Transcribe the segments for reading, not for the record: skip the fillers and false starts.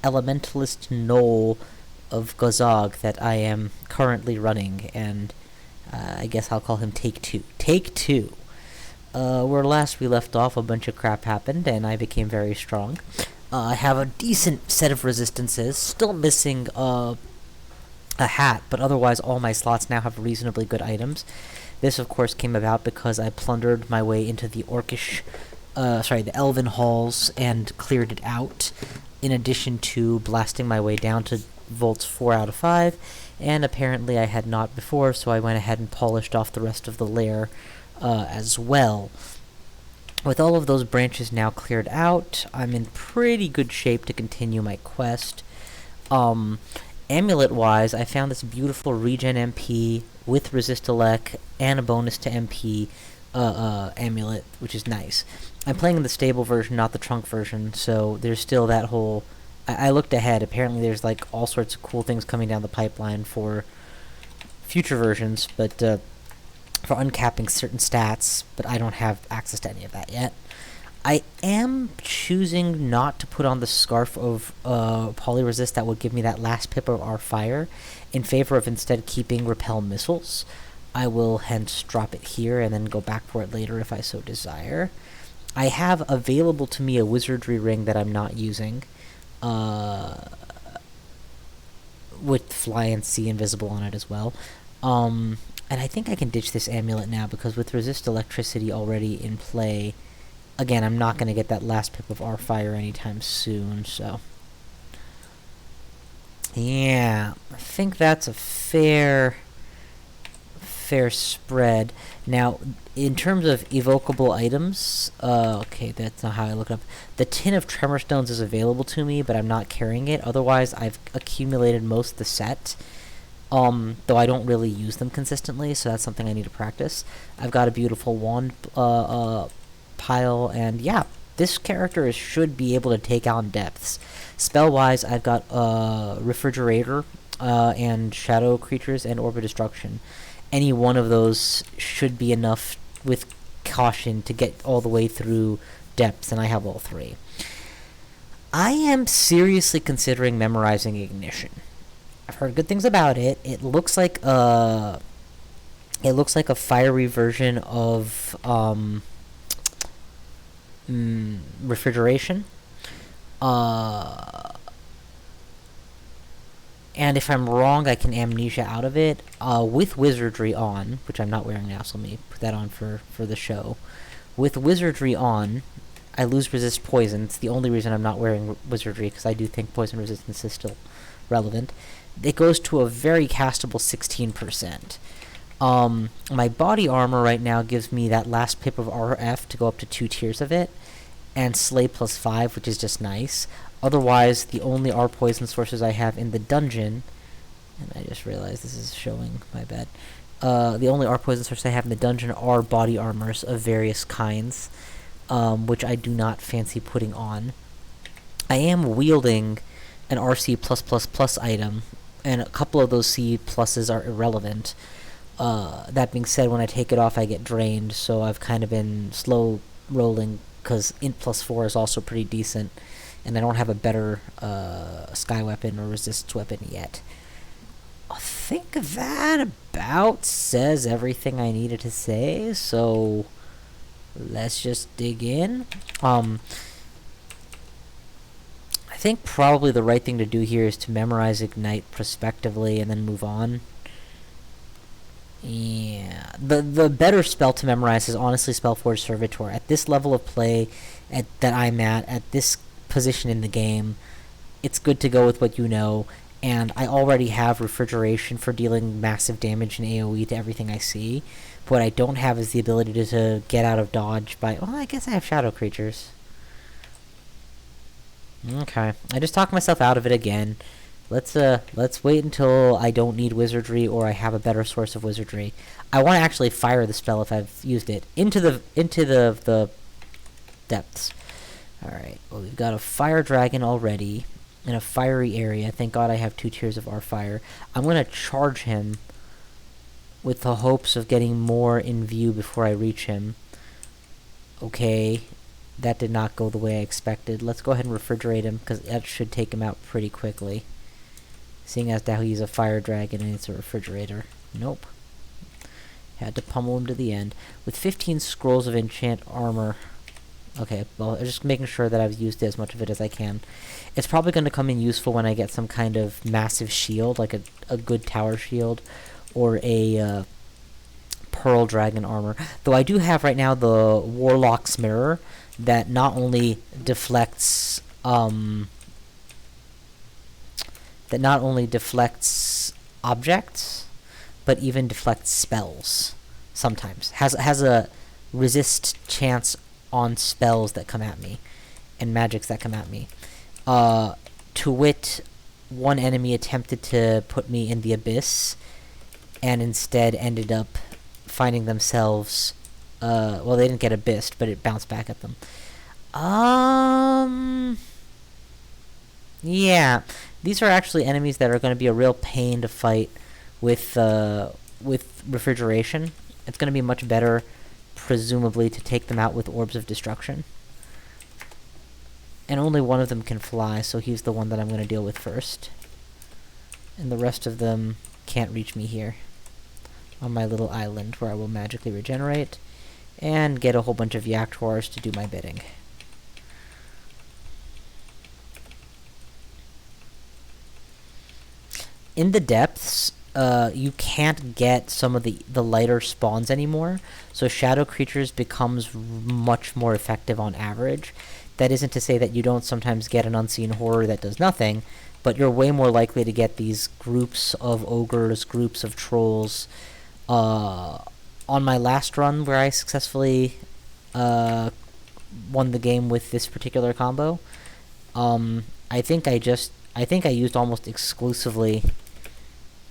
Elementalist Gnoll of Gozog that I am currently running, and I guess I'll call him Take2. Take2. Where last we left off, a bunch of crap happened, and I became very strong. I have a decent set of resistances, still missing a hat, but otherwise all my slots now have reasonably good items. This, of course, came about because I plundered my way into the the Elven halls and cleared it out, in addition to blasting my way down to Volts 4 out of 5, and apparently I had not before, so I went ahead and polished off the rest of the lair as well. With all of those branches now cleared out, I'm in pretty good shape to continue my quest. Amulet-wise, I found this beautiful regen MP with resist-elec and a bonus to MP amulet, which is nice. I'm playing in the stable version, not the trunk version, so there's still that whole... I looked ahead. Apparently there's like all sorts of cool things coming down the pipeline for future versions, but for uncapping certain stats, but I don't have access to any of that yet. I am choosing not to put on the Scarf of Polyresist that would give me that last pip of our fire, in favor of instead keeping Repel Missiles. I will hence drop it here and then go back for it later if I so desire. I have available to me a Wizardry Ring that I'm not using, with Fly and See Invisible on it as well. And I think I can ditch this amulet now, because with Resist Electricity already in play, again, I'm not going to get that last pip of our fire anytime soon, so... yeah, I think that's a fair spread. Now, in terms of evocable items, okay, that's not how I look it up. The Tin of Tremor Stones is available to me, but I'm not carrying it. Otherwise, I've accumulated most of the set, though I don't really use them consistently, so that's something I need to practice. I've got a beautiful wand pile, and yeah, this character should be able to take on depths. Spell-wise, I've got Refrigerator, and Shadow Creatures, and Orb of Destruction. Any one of those should be enough with caution to get all the way through depths, and I have all three. I am seriously considering memorizing Ignition. I've heard good things about it. It looks like a fiery version of Refrigeration. And if I'm wrong, I can Amnesia out of it. With Wizardry on, which I'm not wearing now, so let me put that on for the show. With Wizardry on, I lose Resist Poison. It's the only reason I'm not wearing Wizardry, because I do think Poison Resistance is still relevant. It goes to a very castable 16%. My body armor right now gives me that last pip of RF to go up to 2 tiers of it, and Slay plus 5, which is just nice. Otherwise, the only R poison sources I have in the dungeon, and I just realized this is showing, my bad. The only R poison sources I have in the dungeon are body armors of various kinds, which I do not fancy putting on. I am wielding an RC+++ item, and a couple of those C pluses are irrelevant. That being said, when I take it off, I get drained, so I've kind of been slow rolling, because Int +4 is also pretty decent, and I don't have a better Sky Weapon or Resist Weapon yet. I think that about says everything I needed to say, so let's just dig in. I think probably the right thing to do here is to memorize Ignite prospectively and then move on. Yeah, the better spell to memorize is honestly Spellforge Servitor. At this level of play that I'm at this position in the game, it's good to go with what you know, and I already have Refrigeration for dealing massive damage in AoE to everything I see. But what I don't have is the ability to get out of dodge by... well, I guess I have Shadow Creatures. Okay, I just talked myself out of it again. Let's wait until I don't need Wizardry or I have a better source of Wizardry. I want to actually fire the spell if I've used it into the depths. Alright, well, we've got a Fire Dragon already in a fiery area. Thank God I have 2 tiers of our fire. I'm going to charge him with the hopes of getting more in view before I reach him. Okay. That did not go the way I expected. Let's go ahead and refrigerate him, because that should take him out pretty quickly. Seeing as how he's a fire dragon and it's a refrigerator. Nope. Had to pummel him to the end. With 15 scrolls of enchant armor. Okay, well, just making sure that I've used as much of it as I can. It's probably going to come in useful when I get some kind of massive shield, like a good tower shield, or a pearl dragon armor. Though I do have right now the Warlock's Mirror that not only deflects objects, but even deflects spells. Sometimes has a resist chance on spells that come at me, and magics that come at me. To wit, one enemy attempted to put me in the abyss, and instead ended up finding themselves. Well, they didn't get abyssed, but it bounced back at them. Yeah, these are actually enemies that are going to be a real pain to fight with refrigeration. It's going to be much better, presumably, to take them out with orbs of destruction. And only one of them can fly, so he's the one that I'm going to deal with first. And the rest of them can't reach me here on my little island, where I will magically regenerate and get a whole bunch of Yaktors to do my bidding. In the depths, you can't get some of the lighter spawns anymore, so shadow creatures becomes much more effective on average. That isn't to say that you don't sometimes get an unseen horror that does nothing, but you're way more likely to get these groups of ogres, groups of trolls. On my last run, where I successfully won the game with this particular combo, I think I used almost exclusively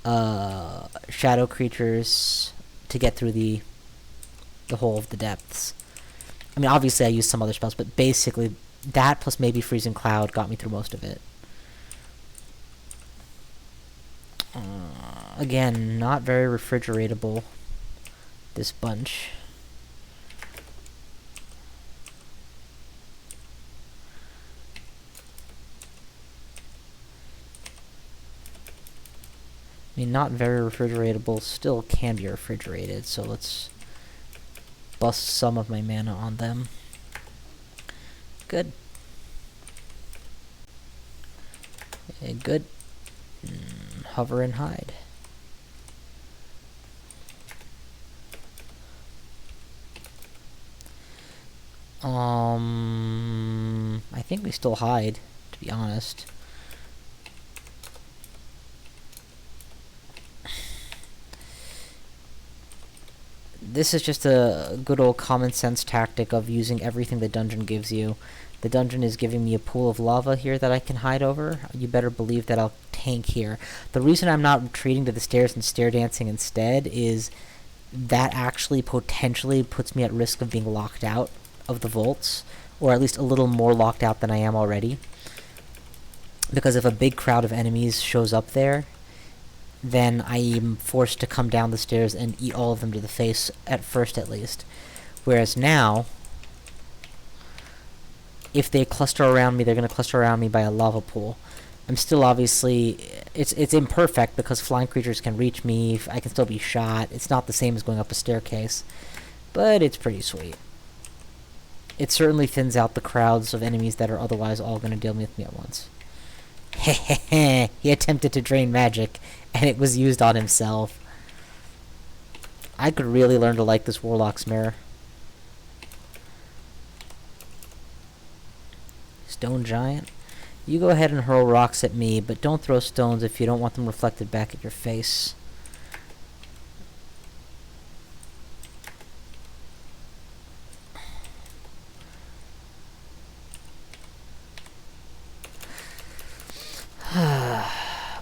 shadow creatures to get through the whole of the depths. I mean, obviously I used some other spells, but basically that plus maybe Freezing Cloud got me through most of it. Again, not very refrigeratable, this bunch. I mean, not very refrigeratable, still can be refrigerated, so let's bust some of my mana on them. Good. Okay, good. Hover and hide. I think we still hide, to be honest. This is just a good old common sense tactic of using everything the dungeon gives you. The dungeon is giving me a pool of lava here that I can hide over. You better believe that I'll tank here. The reason I'm not retreating to the stairs and stair dancing instead is that actually potentially puts me at risk of being locked out of the vaults, or at least a little more locked out than I am already. Because if a big crowd of enemies shows up there, then I am forced to come down the stairs and eat all of them to the face, at first at least. Whereas now, if they cluster around me, they're going to cluster around me by a lava pool. I'm still obviously... It's imperfect because flying creatures can reach me, I can still be shot. It's not the same as going up a staircase, but it's pretty sweet. It certainly thins out the crowds of enemies that are otherwise all going to deal with me at once. Hehehe, he attempted to drain magic, and it was used on himself. I could really learn to like this Warlock's Mirror. Stone Giant. You go ahead and hurl rocks at me, but don't throw stones if you don't want them reflected back at your face.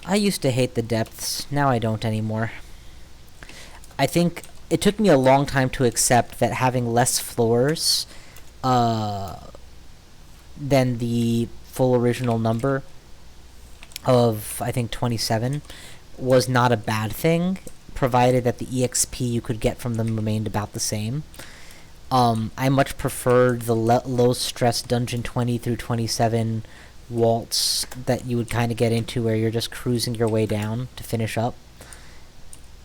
I used to hate the depths. Now I don't anymore. I think it took me a long time to accept that having less floors than the full original number of, I think, 27 was not a bad thing, provided that the EXP you could get from them remained about the same. I much prefer the low stress dungeon 20 through 27 waltz that you would kind of get into where you're just cruising your way down to finish up.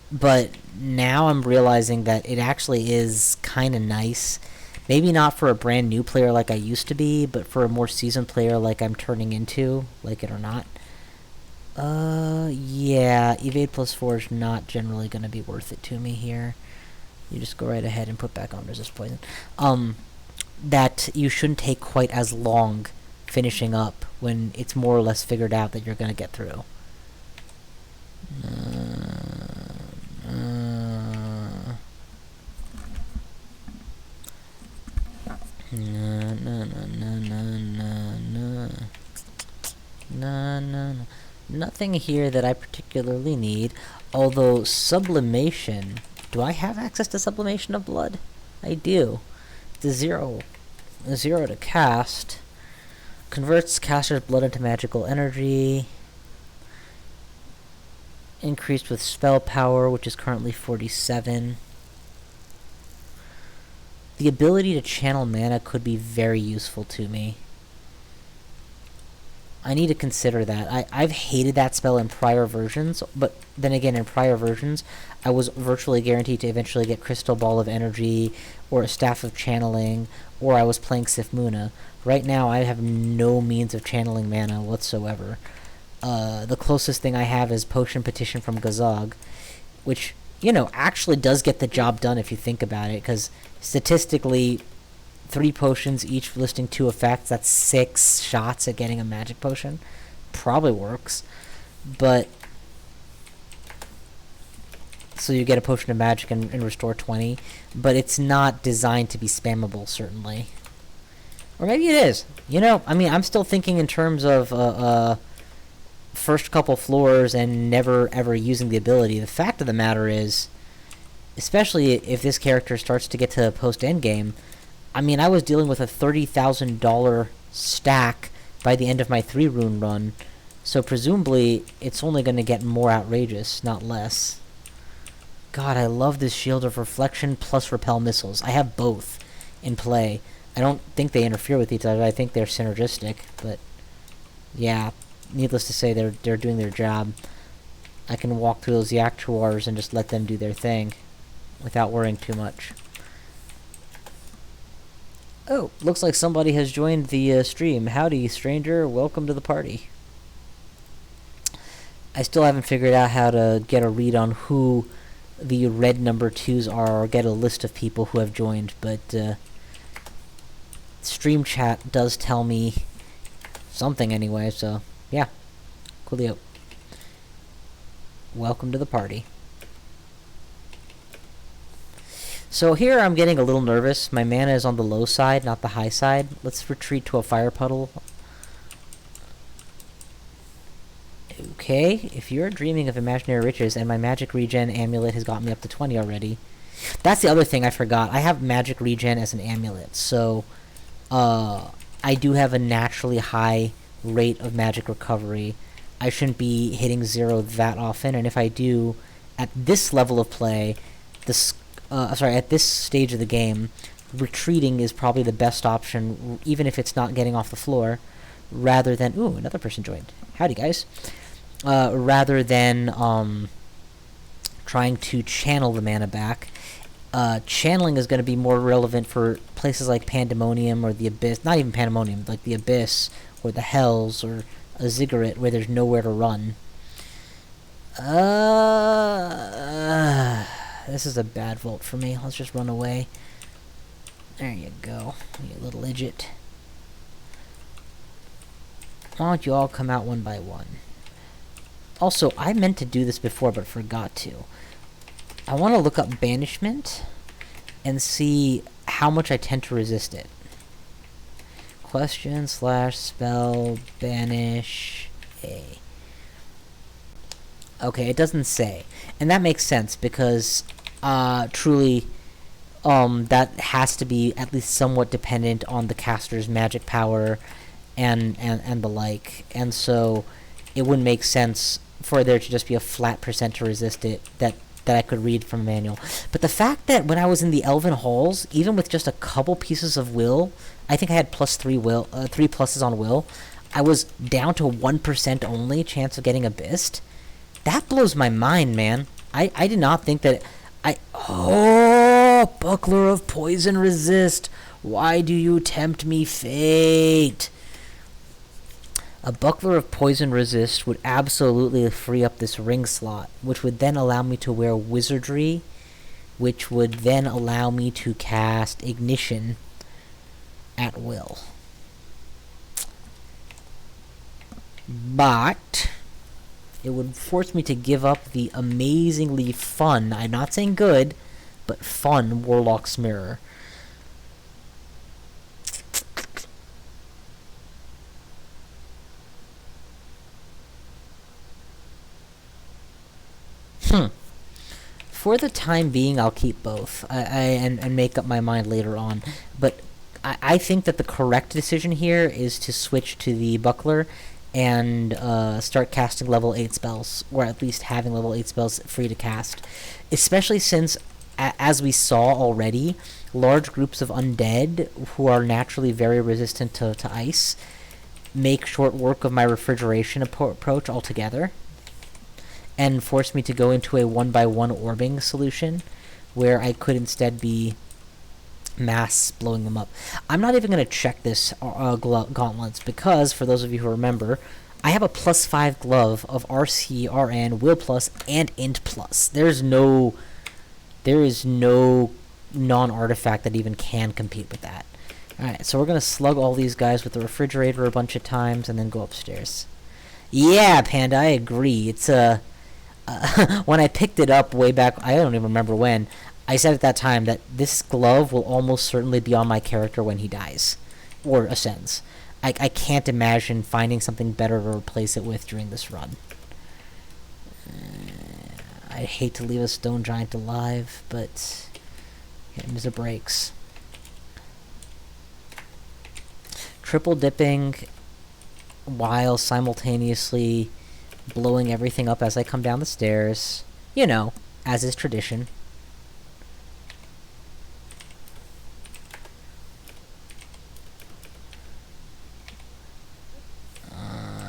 But now I'm realizing that it actually is kind of nice. Maybe not for a brand new player like I used to be, but for a more seasoned player like I'm turning into, like it or not. Yeah, evade +4 is not generally going to be worth it to me here. You just go right ahead and put back on resist poison. That you shouldn't take quite as long finishing up when it's more or less figured out that you're going to get through. Nothing here that I particularly need, although sublimation... Do I have access to sublimation of blood? I do. The zero to cast converts caster's blood into magical energy. Increased with spell power, which is currently 47. The ability to channel mana could be very useful to me. I need to consider that. I've hated that spell in prior versions, but then again, in prior versions, I was virtually guaranteed to eventually get Crystal Ball of Energy, or a Staff of Channeling, or I was playing Sif Muna. Right now, I have no means of channeling mana whatsoever. The closest thing I have is Potion Petition from Gazog, which, you know, actually does get the job done if you think about it, because statistically... 3 potions, each listing 2 effects. That's 6 shots at getting a magic potion. Probably works. But... So you get a potion of magic and restore 20. But it's not designed to be spammable, certainly. Or maybe it is. You know, I mean, I'm still thinking in terms of first couple floors and never ever using the ability. The fact of the matter is, especially if this character starts to get to post-endgame, I mean, I was dealing with a $30,000 stack by the end of my 3-rune run, so presumably it's only going to get more outrageous, not less. God, I love this Shield of Reflection plus Repel Missiles. I have both in play. I don't think they interfere with each other. I think they're synergistic, but yeah, needless to say, they're doing their job. I can walk through those Yaktuars and just let them do their thing without worrying too much. Oh, looks like somebody has joined the stream. Howdy, stranger. Welcome to the party. I still haven't figured out how to get a read on who the red number 2s are, or get a list of people who have joined, but stream chat does tell me something anyway, so yeah. Coolio. Welcome to the party. So here I'm getting a little nervous. My mana is on the low side, not the high side. Let's retreat to a fire puddle. Okay, if you're dreaming of imaginary riches, and my magic regen amulet has got me up to 20 already. That's the other thing I forgot. I have magic regen as an amulet, so I do have a naturally high rate of magic recovery. I shouldn't be hitting 0 that often, and if I do, at this level of play, at this stage of the game, retreating is probably the best option, even if it's not getting off the floor, rather than... Ooh, another person joined. Howdy, guys. Rather than trying to channel the mana back. Channeling is going to be more relevant for places like Pandemonium or the Abyss. Not even Pandemonium, like the Abyss or the Hells or a Ziggurat where there's nowhere to run. This is a bad vault for me. Let's just run away. There you go, you little idiot. Why don't you all come out one by one? Also, I meant to do this before but forgot to. I want to look up banishment and see how much I tend to resist it. Question/spell banish A. Okay, it doesn't say. And that makes sense because truly that has to be at least somewhat dependent on the caster's magic power and the like. And so it wouldn't make sense for there to just be a flat % to resist it that that I could read from a manual. But the fact that when I was in the Elven Halls, even with just a couple pieces of will, I think I had +3 will, 3 pluses on will, I was down to 1% only chance of getting Abyssed. That blows my mind, man. I did not think that... Oh, Buckler of Poison Resist. Why do you tempt me, Fate? A Buckler of Poison Resist would absolutely free up this ring slot, which would then allow me to wear Wizardry, which would then allow me to cast Ignition at will. But it would force me to give up the amazingly fun, I'm not saying good, but fun Warlock's Mirror. For the time being, I'll keep both. And make up my mind later on. But I think that the correct decision here is to switch to the Buckler and start casting level 8 spells, or at least having level 8 spells free to cast. Especially since, as we saw already, large groups of undead who are naturally very resistant to ice make short work of my refrigeration approach altogether, and force me to go into a 1x1 orbing solution, where I could instead be mass blowing them up. I'm not even going to check this gauntlets, because, for those of you who remember, I have a +5 glove of RC, RN, Will Plus, and Int Plus. There is no non-artifact that even can compete with that. Alright, so we're going to slug all these guys with the refrigerator a bunch of times, and then go upstairs. Yeah, Panda, I agree. It's when I picked it up way back, I don't even remember when, I said at that time that this glove will almost certainly be on my character when he dies, or ascends. I can't imagine finding something better to replace it with during this run. I hate to leave a stone giant alive, but him as a breaks. Triple dipping while simultaneously blowing everything up as I come down the stairs. You know, as is tradition.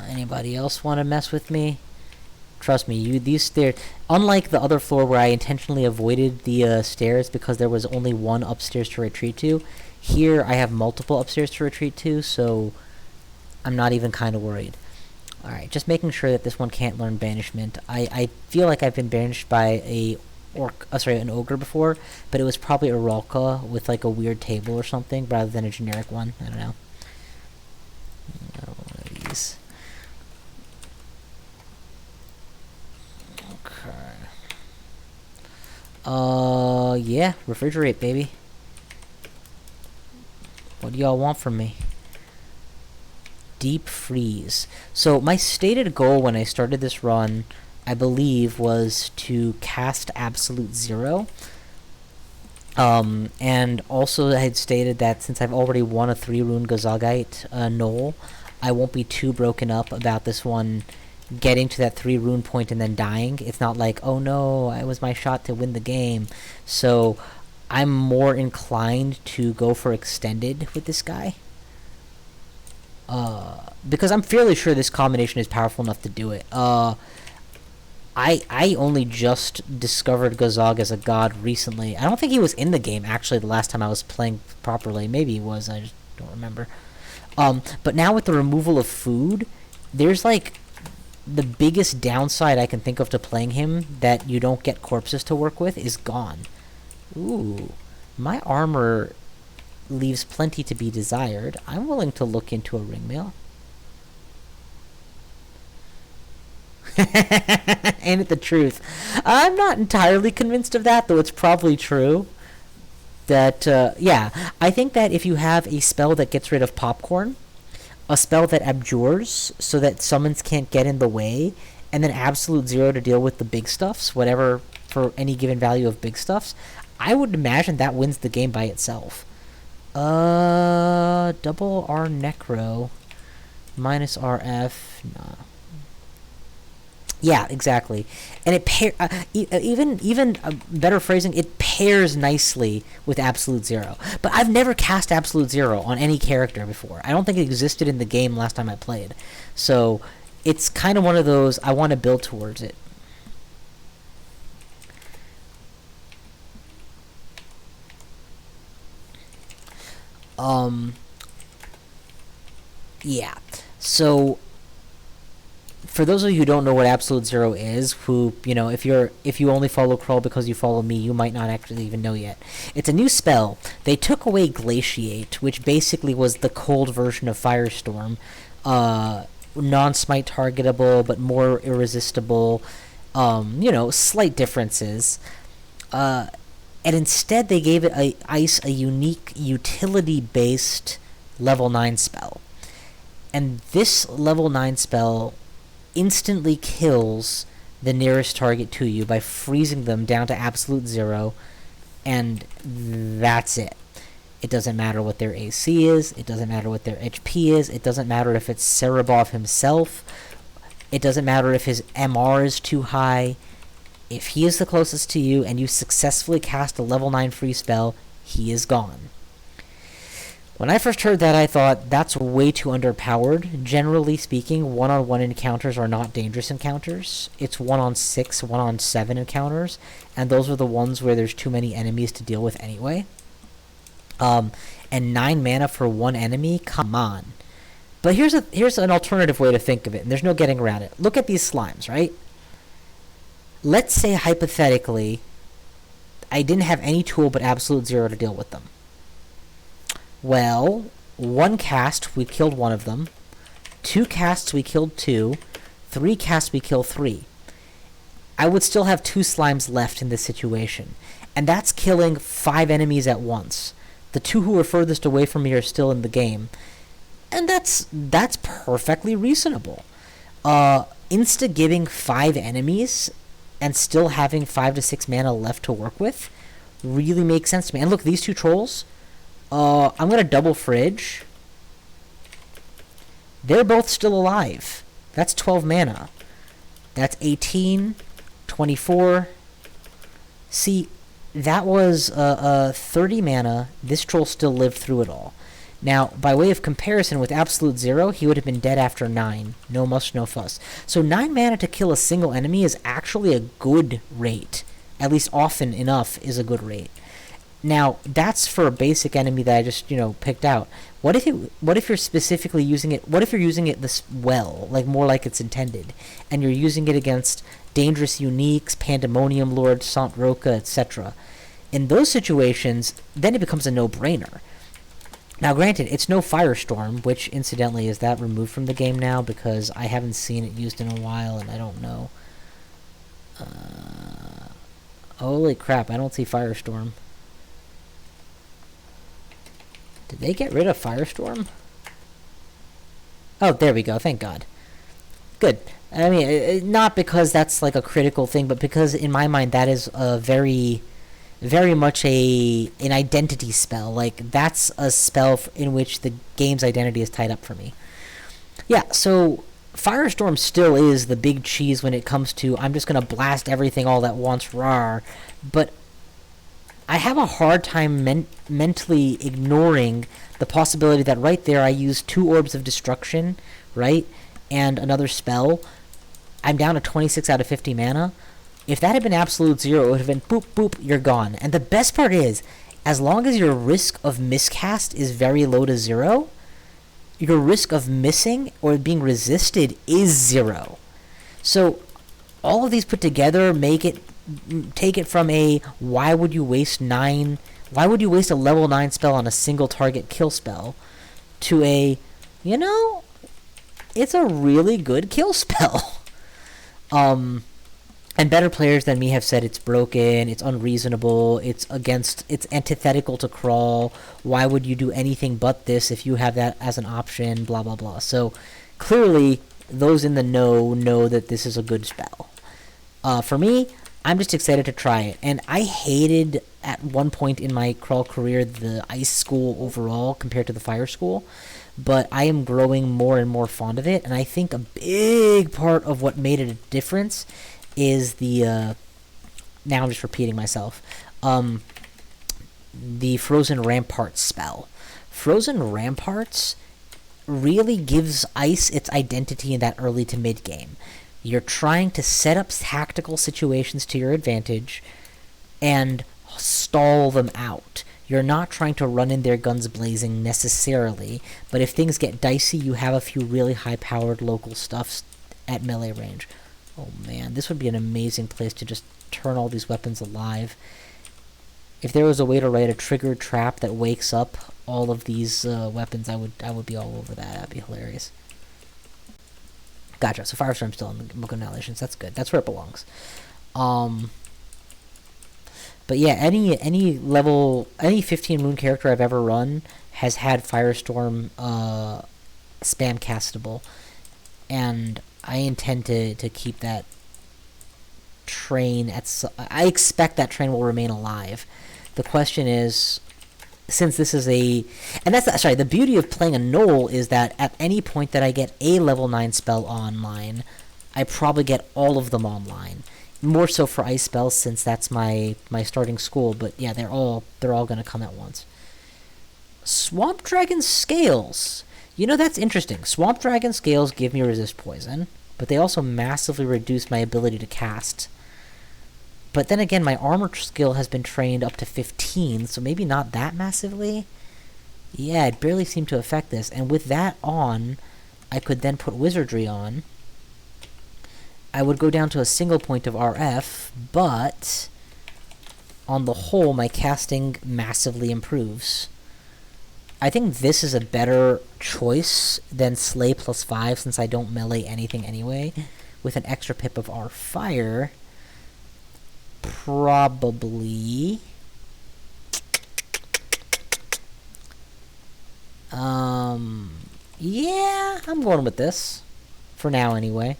Anybody else want to mess with me? Trust me, these stairs... Unlike the other floor where I intentionally avoided the stairs because there was only one upstairs to retreat to, here I have multiple upstairs to retreat to, so I'm not even kind of worried. Alright, just making sure that this one can't learn Banishment. I feel like I've been banished by an ogre before, but it was probably a Ralka with like a weird table or something, rather than a generic one. I don't know. One of these. Okay. Yeah, refrigerate, baby. What do y'all want from me? Deep freeze. So my stated goal when I started this run, I believe, was to cast Absolute Zero. And also I had stated that since I've already won a 3-rune Gazagite Gnoll, I won't be too broken up about this one getting to that 3-rune point and then dying. It's not like, oh no, it was my shot to win the game. So I'm more inclined to go for extended with this guy. Because I'm fairly sure this combination is powerful enough to do it. I only just discovered Gazag as a god recently. I don't think he was in the game, actually, the last time I was playing properly. Maybe he was, I just don't remember. But now with the removal of food, there's, like, the biggest downside I can think of to playing him that you don't get corpses to work with is gone. Ooh. My armor leaves plenty to be desired. I'm willing to look into a ring mail. Ain't it the truth? I'm not entirely convinced of that, though it's probably true. That, yeah, I think that if you have a spell that gets rid of popcorn, a spell that abjures so that summons can't get in the way, and then Absolute Zero to deal with the big stuffs, whatever, for any given value of big stuffs, I would imagine that wins the game by itself. Double R Necro minus RF. Nah. Yeah, exactly. And it even better phrasing, it pairs nicely with Absolute Zero. But I've never cast Absolute Zero on any character before. I don't think it existed in the game last time I played. So it's kind of one of those, I want to build towards it. Um, yeah. So for those of you who don't know what Absolute Zero is, who, if you only follow Krull because you follow me, you might not actually even know yet. It's a new spell. They took away Glaciate, which basically was the cold version of Firestorm. Non-smite targetable, but more irresistible. Slight differences. And instead they gave it Ice a unique utility-based level 9 spell. And this level 9 spell instantly kills the nearest target to you by freezing them down to Absolute Zero, and that's it. It doesn't matter what their AC is, it doesn't matter what their HP is, it doesn't matter if it's Cerebov himself, it doesn't matter if his MR is too high. If he is the closest to you and you successfully cast a level 9 free spell, he is gone. When I first heard that, I thought, that's way too underpowered. Generally speaking, one-on-one encounters are not dangerous encounters. It's 1-on-6, 1-on-7 encounters, and those are the ones where there's too many enemies to deal with anyway. And 9 mana for one enemy? Come on. But here's an alternative way to think of it, and there's no getting around it. Look at these slimes, right? Let's say, hypothetically, I didn't have any tool but Absolute Zero to deal with them. Well, 1 cast, we killed 1 of them. 2 casts, we killed 2. 3 casts, we kill 3. I would still have 2 slimes left in this situation. And that's killing 5 enemies at once. The 2 who are furthest away from me are still in the game. And that's perfectly reasonable. Insta-giving 5 enemies and still having 5 to 6 mana left to work with really makes sense to me. And look, these 2 trolls, I'm going to double Fridge. They're both still alive. That's 12 mana. That's 18, 24. See, that was 30 mana. This troll still lived through it all. Now, by way of comparison with Absolute Zero, he would have been dead after 9. No muss, no fuss. So 9 mana to kill a single enemy is actually a good rate. At least often enough is a good rate. Now, that's for a basic enemy that I just, picked out. What if you're specifically using it, what if you're using it this well, like more like it's intended, and you're using it against Dangerous Uniques, Pandemonium Lord, Sant Roca, etc. In those situations, then it becomes a no-brainer. Now, granted, it's no Firestorm, which, incidentally, is that removed from the game now, because I haven't seen it used in a while, and I don't know. Holy crap, I don't see Firestorm. Did they get rid of Firestorm? Oh, there we go. Thank God. Good. I mean, not because that's like a critical thing, but because in my mind that is a very much an identity spell. Like, that's a spell in which the game's identity is tied up for me. Yeah, so Firestorm still is the big cheese when it comes to, I'm just going to blast everything all at once, rawr. But I have a hard time mentally ignoring the possibility that right there I use 2 Orbs of Destruction, right, and another spell. I'm down to 26 out of 50 mana. If that had been Absolute Zero, it would have been boop, boop, you're gone. And the best part is, as long as your risk of miscast is very low to 0, your risk of missing or being resisted is 0. So all of these put together take it from a why would you waste a level 9 spell on a single target kill spell to a, it's a really good kill spell. And better players than me have said it's broken, it's unreasonable, it's antithetical to Crawl. Why would you do anything but this if you have that as an option, blah, blah, blah. So clearly, those in the know that this is a good spell. For me, I'm just excited to try it. And I hated, at one point in my Crawl career, the Ice School overall compared to the Fire School. but I am growing more and more fond of it, and I think a big part of what made it a difference is the now I'm just repeating myself. The Frozen Ramparts spell. Frozen Ramparts really gives ice its identity in that early to mid game. You're trying to set up tactical situations to your advantage and stall them out. You're not trying to run in there guns blazing necessarily, but if things get dicey, you have a few really high-powered local stuffs at melee range. Oh man, this would be an amazing place to just turn all these weapons alive. If there was a way to write a triggered trap that wakes up all of these weapons, I would be all over that. That'd be hilarious. Gotcha. So Firestorm's still in the Book of Annihilations. That's good. That's where it belongs. But yeah, any 15 Moon character I've ever run has had Firestorm spam castable, and I intend to keep that train I expect that train will remain alive. The question is, since this is the beauty of playing a Gnoll is that at any point that I get a level 9 spell online, I probably get all of them online. More so for ice spells, since that's my starting school, but yeah, they're all gonna come at once. Swamp Dragon Scales. You know, that's interesting. Swamp Dragon Scales give me resist poison, but they also massively reduce my ability to cast. But then again, my armor skill has been trained up to 15, so maybe not that massively. Yeah, it barely seemed to affect this. And with that on, I could then put Wizardry on. I would go down to a single point of RF, but on the whole, my casting massively improves. I think this is a better choice than Slay +5, since I don't melee anything anyway. With an extra pip of R Fire, probably... yeah, I'm going with this. For now, anyway.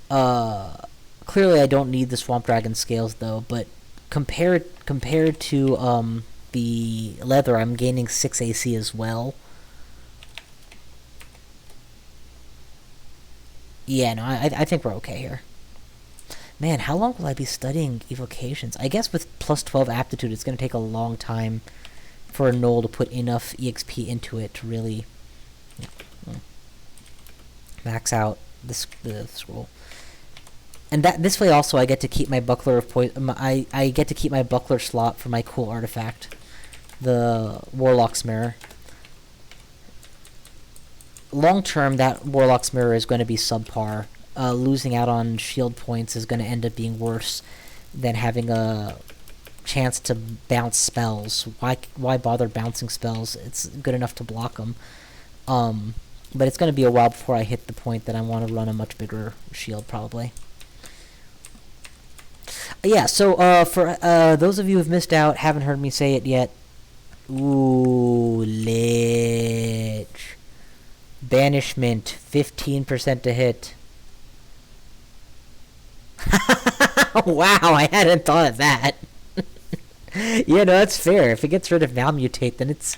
Clearly I don't need the Swamp Dragon Scales, though, but compared to, the leather, I'm gaining 6 AC as well. Yeah, no, I think we're okay here. Man, how long will I be studying evocations? I guess with plus 12 aptitude, it's going to take a long time for a Gnoll to put enough EXP into it to really max out the scroll. And this way also I get to keep my Buckler of Poison. I get to keep my Buckler slot for my cool artifact, the Warlock's Mirror. Long term, that Warlock's Mirror is going to be subpar. Losing out on shield points is going to end up being worse than having a chance to bounce spells. Why bother bouncing spells? It's good enough to block them. But it's going to be a while before I hit the point that I want to run a much bigger shield, probably. Yeah, so for those of you who've missed out, haven't heard me say it yet, ooh, Lich. Banishment, 15% to hit. Wow, I hadn't thought of that. Yeah, no, that's fair. If it gets rid of Now Mutate, then it's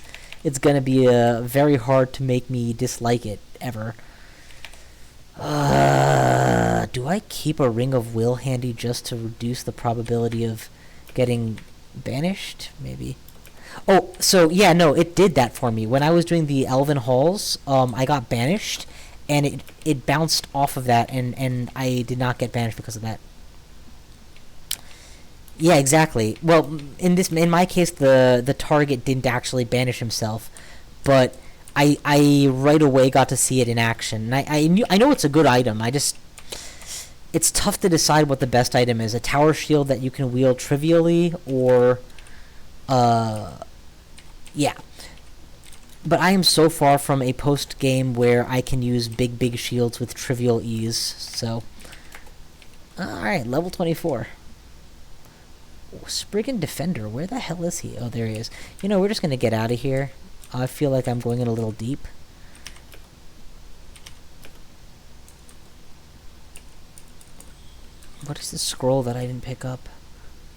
gonna be very hard to make me dislike it, ever. Do I keep a Ring of Will handy just to reduce the probability of getting banished? Maybe. Oh, so, yeah, no, it did that for me. When I was doing the Elven Halls, I got banished, and it bounced off of that, and I did not get banished because of that. Yeah, exactly. Well, in my case, the target didn't actually banish himself, but I right away got to see it in action. And I know it's a good item. It's tough to decide what the best item is. A tower shield that you can wield trivially, or yeah. But I am so far from a post game where I can use big shields with trivial ease. So, all right, level 24. Spriggan Defender, where the hell is he? Oh, there he is. You know, we're just gonna get out of here. I feel like I'm going in a little deep. What is this scroll that I didn't pick up?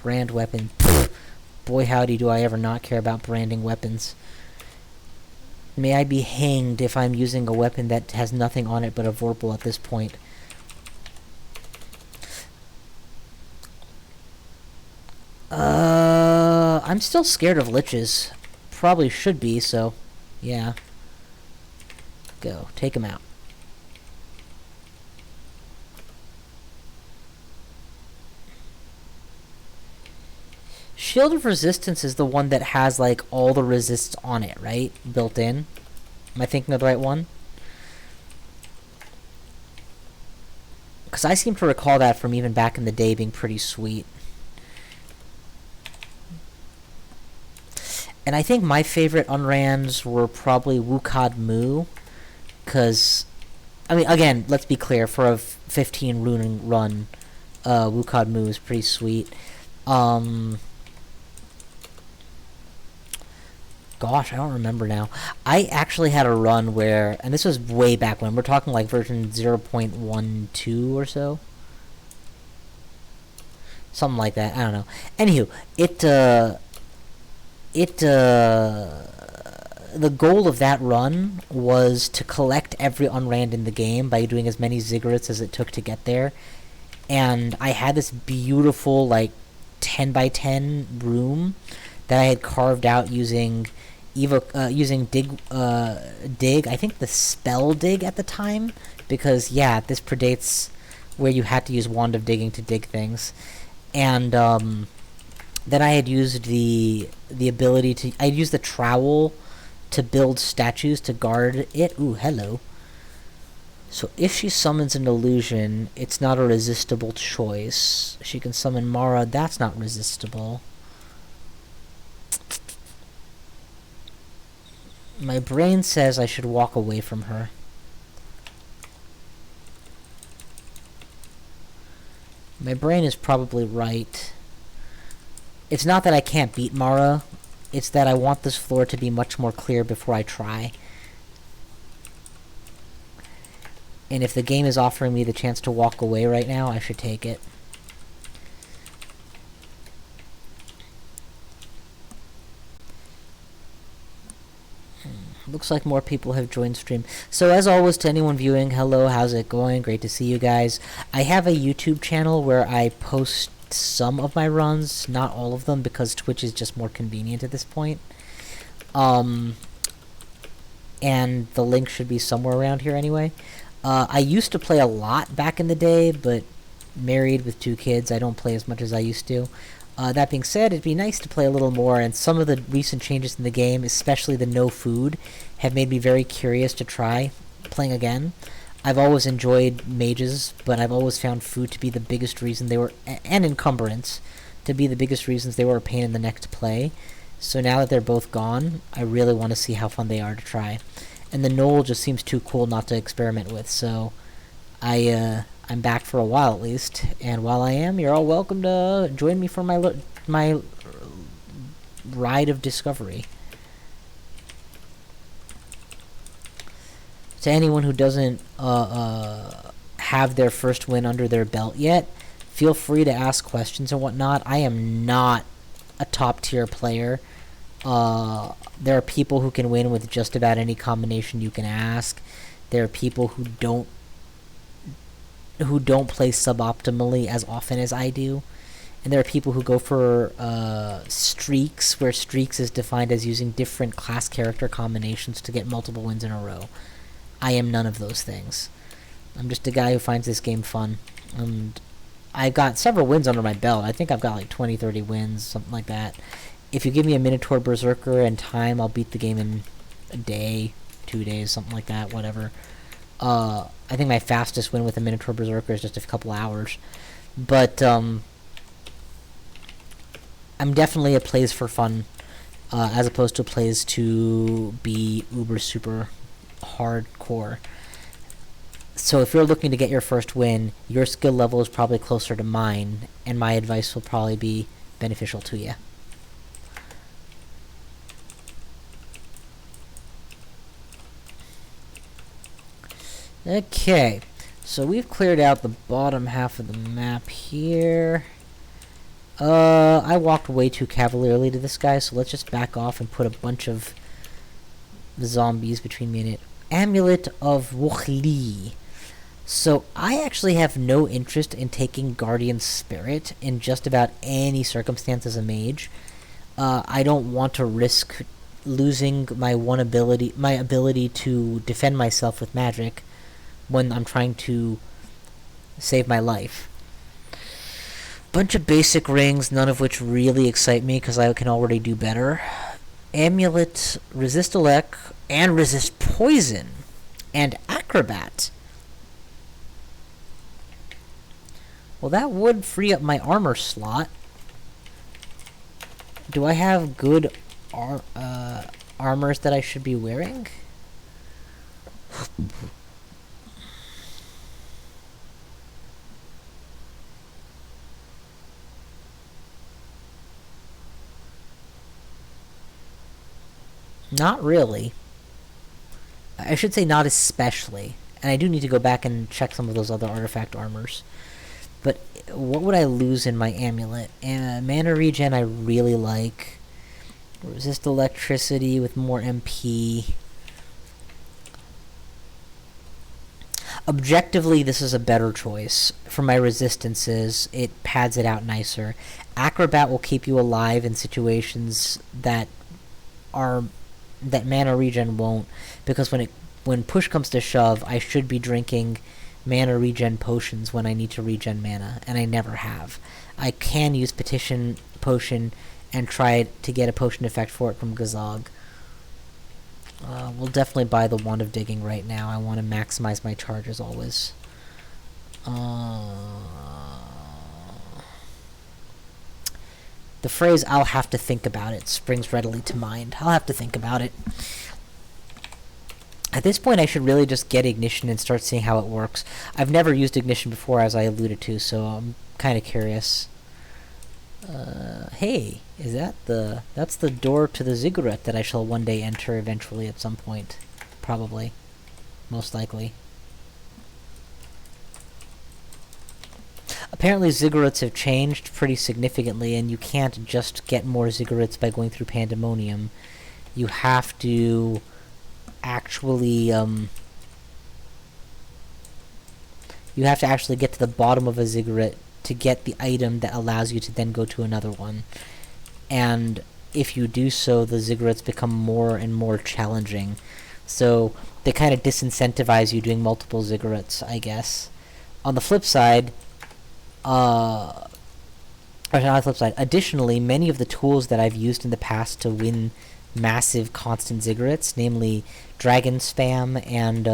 Brand weapon. Pfft. Boy, howdy, do I ever not care about branding weapons. May I be hanged if I'm using a weapon that has nothing on it but a Vorpal at this point. I'm still scared of liches. Probably should be, so yeah. Go. Take him out. Shield of Resistance is the one that has, like, all the resists on it, right? Built in. Am I thinking of the right one? Because I seem to recall that from even back in the day being pretty sweet. And I think my favorite unrans were probably Wukod Mu. Because, I mean, again, let's be clear, for a 15 rune run, Wukod Mu is pretty sweet. Gosh, I don't remember now. I actually had a run where, and this was way back when, we're talking like version 0.12 or so. Something like that, I don't know. Anywho, the goal of that run was to collect every unrand in the game by doing as many ziggurats as it took to get there. And I had this beautiful, like, 10 by 10 room that I had carved out using dig, I think the spell dig at the time, because yeah, this predates where you had to use Wand of Digging to dig things. And then I had used the ability to, I'd used the trowel to build statues to guard it. Ooh, hello. So if she summons an illusion, it's not a resistible choice. She can summon Mara, that's not resistible. My brain says I should walk away from her. My brain is probably right. It's not that I can't beat Mara, it's that I want this floor to be much more clear before I try. And if the game is offering me the chance to walk away right now, I should take it. Looks like more people have joined stream. So as always, to anyone viewing, hello, how's it going? Great to see you guys. I have a YouTube channel where I post some of my runs, not all of them, because Twitch is just more convenient at this point. And the link should be somewhere around here anyway. I used to play a lot back in the day, but married with 2 kids, I don't play as much as I used to. That being said, it'd be nice to play a little more, and some of the recent changes in the game, especially the no food, have made me very curious to try playing again. I've always enjoyed mages, but I've always found food to be the biggest reason they were, and encumbrance, to be the biggest reasons they were a pain in the neck to play. So now that they're both gone, I really want to see how fun they are to try. And the Gnoll just seems too cool not to experiment with, so I'm back for a while at least, and while I am, you're all welcome to join me for my ride of discovery. To anyone who doesn't have their first win under their belt yet, feel free to ask questions and whatnot. I am not a top tier player. There are people who can win with just about any combination you can ask. There are people who don't play suboptimally as often as I do. And there are people who go for streaks, where streaks is defined as using different class character combinations to get multiple wins in a row. I am none of those things. I'm just a guy who finds this game fun. And I've got several wins under my belt. I think I've got like 20, 30 wins, something like that. If you give me a Minotaur Berserker and time, I'll beat the game in a day, 2 days, something like that, whatever. I think my fastest win with a Minotaur Berserker is just a couple hours. But, I'm definitely a plays for fun, as opposed to plays to be uber super hardcore. So if you're looking to get your first win, your skill level is probably closer to mine, and my advice will probably be beneficial to you. Okay, so we've cleared out the bottom half of the map here. I walked way too cavalierly to this guy, so let's just back off and put a bunch of zombies between me and it. Amulet of Wuchli. So I actually have no interest in taking Guardian Spirit in just about any circumstance as a mage. I don't want to risk losing my ability to defend myself with magic when I'm trying to save my life. Bunch of basic rings, none of which really excite me because I can already do better. Amulet, resist elect, and resist poison, and acrobat. Well, that would free up my armor slot. Do I have good armors that I should be wearing? Not really. I should say not especially. And I do need to go back and check some of those other artifact armors. But what would I lose in my amulet? Mana regen I really like. Resist electricity with more MP. Objectively, this is a better choice. For my resistances, it pads it out nicer. Acrobat will keep you alive in situations that mana regen won't, because when push comes to shove, I should be drinking mana regen potions when I need to regen mana, and I never have. I can use Petition Potion and try to get a potion effect for it from Gazog. We'll definitely buy the Wand of Digging right now. I want to maximize my charges always. The phrase, "I'll have to think about it," springs readily to mind. I'll have to think about it. At this point, I should really just get Ignition and start seeing how it works. I've never used Ignition before, as I alluded to, so I'm kind of curious. Hey, that's the door to the ziggurat that I shall one day enter eventually at some point. Probably. Most likely. Apparently ziggurats have changed pretty significantly, and you can't just get more ziggurats by going through Pandemonium. You have to actually, get to the bottom of a ziggurat to get the item that allows you to then go to another one. And if you do so, the ziggurats become more and more challenging. So they kind of disincentivize you doing multiple ziggurats, I guess. On the flip side, additionally, many of the tools that I've used in the past to win massive constant ziggurats, namely Dragon Spam and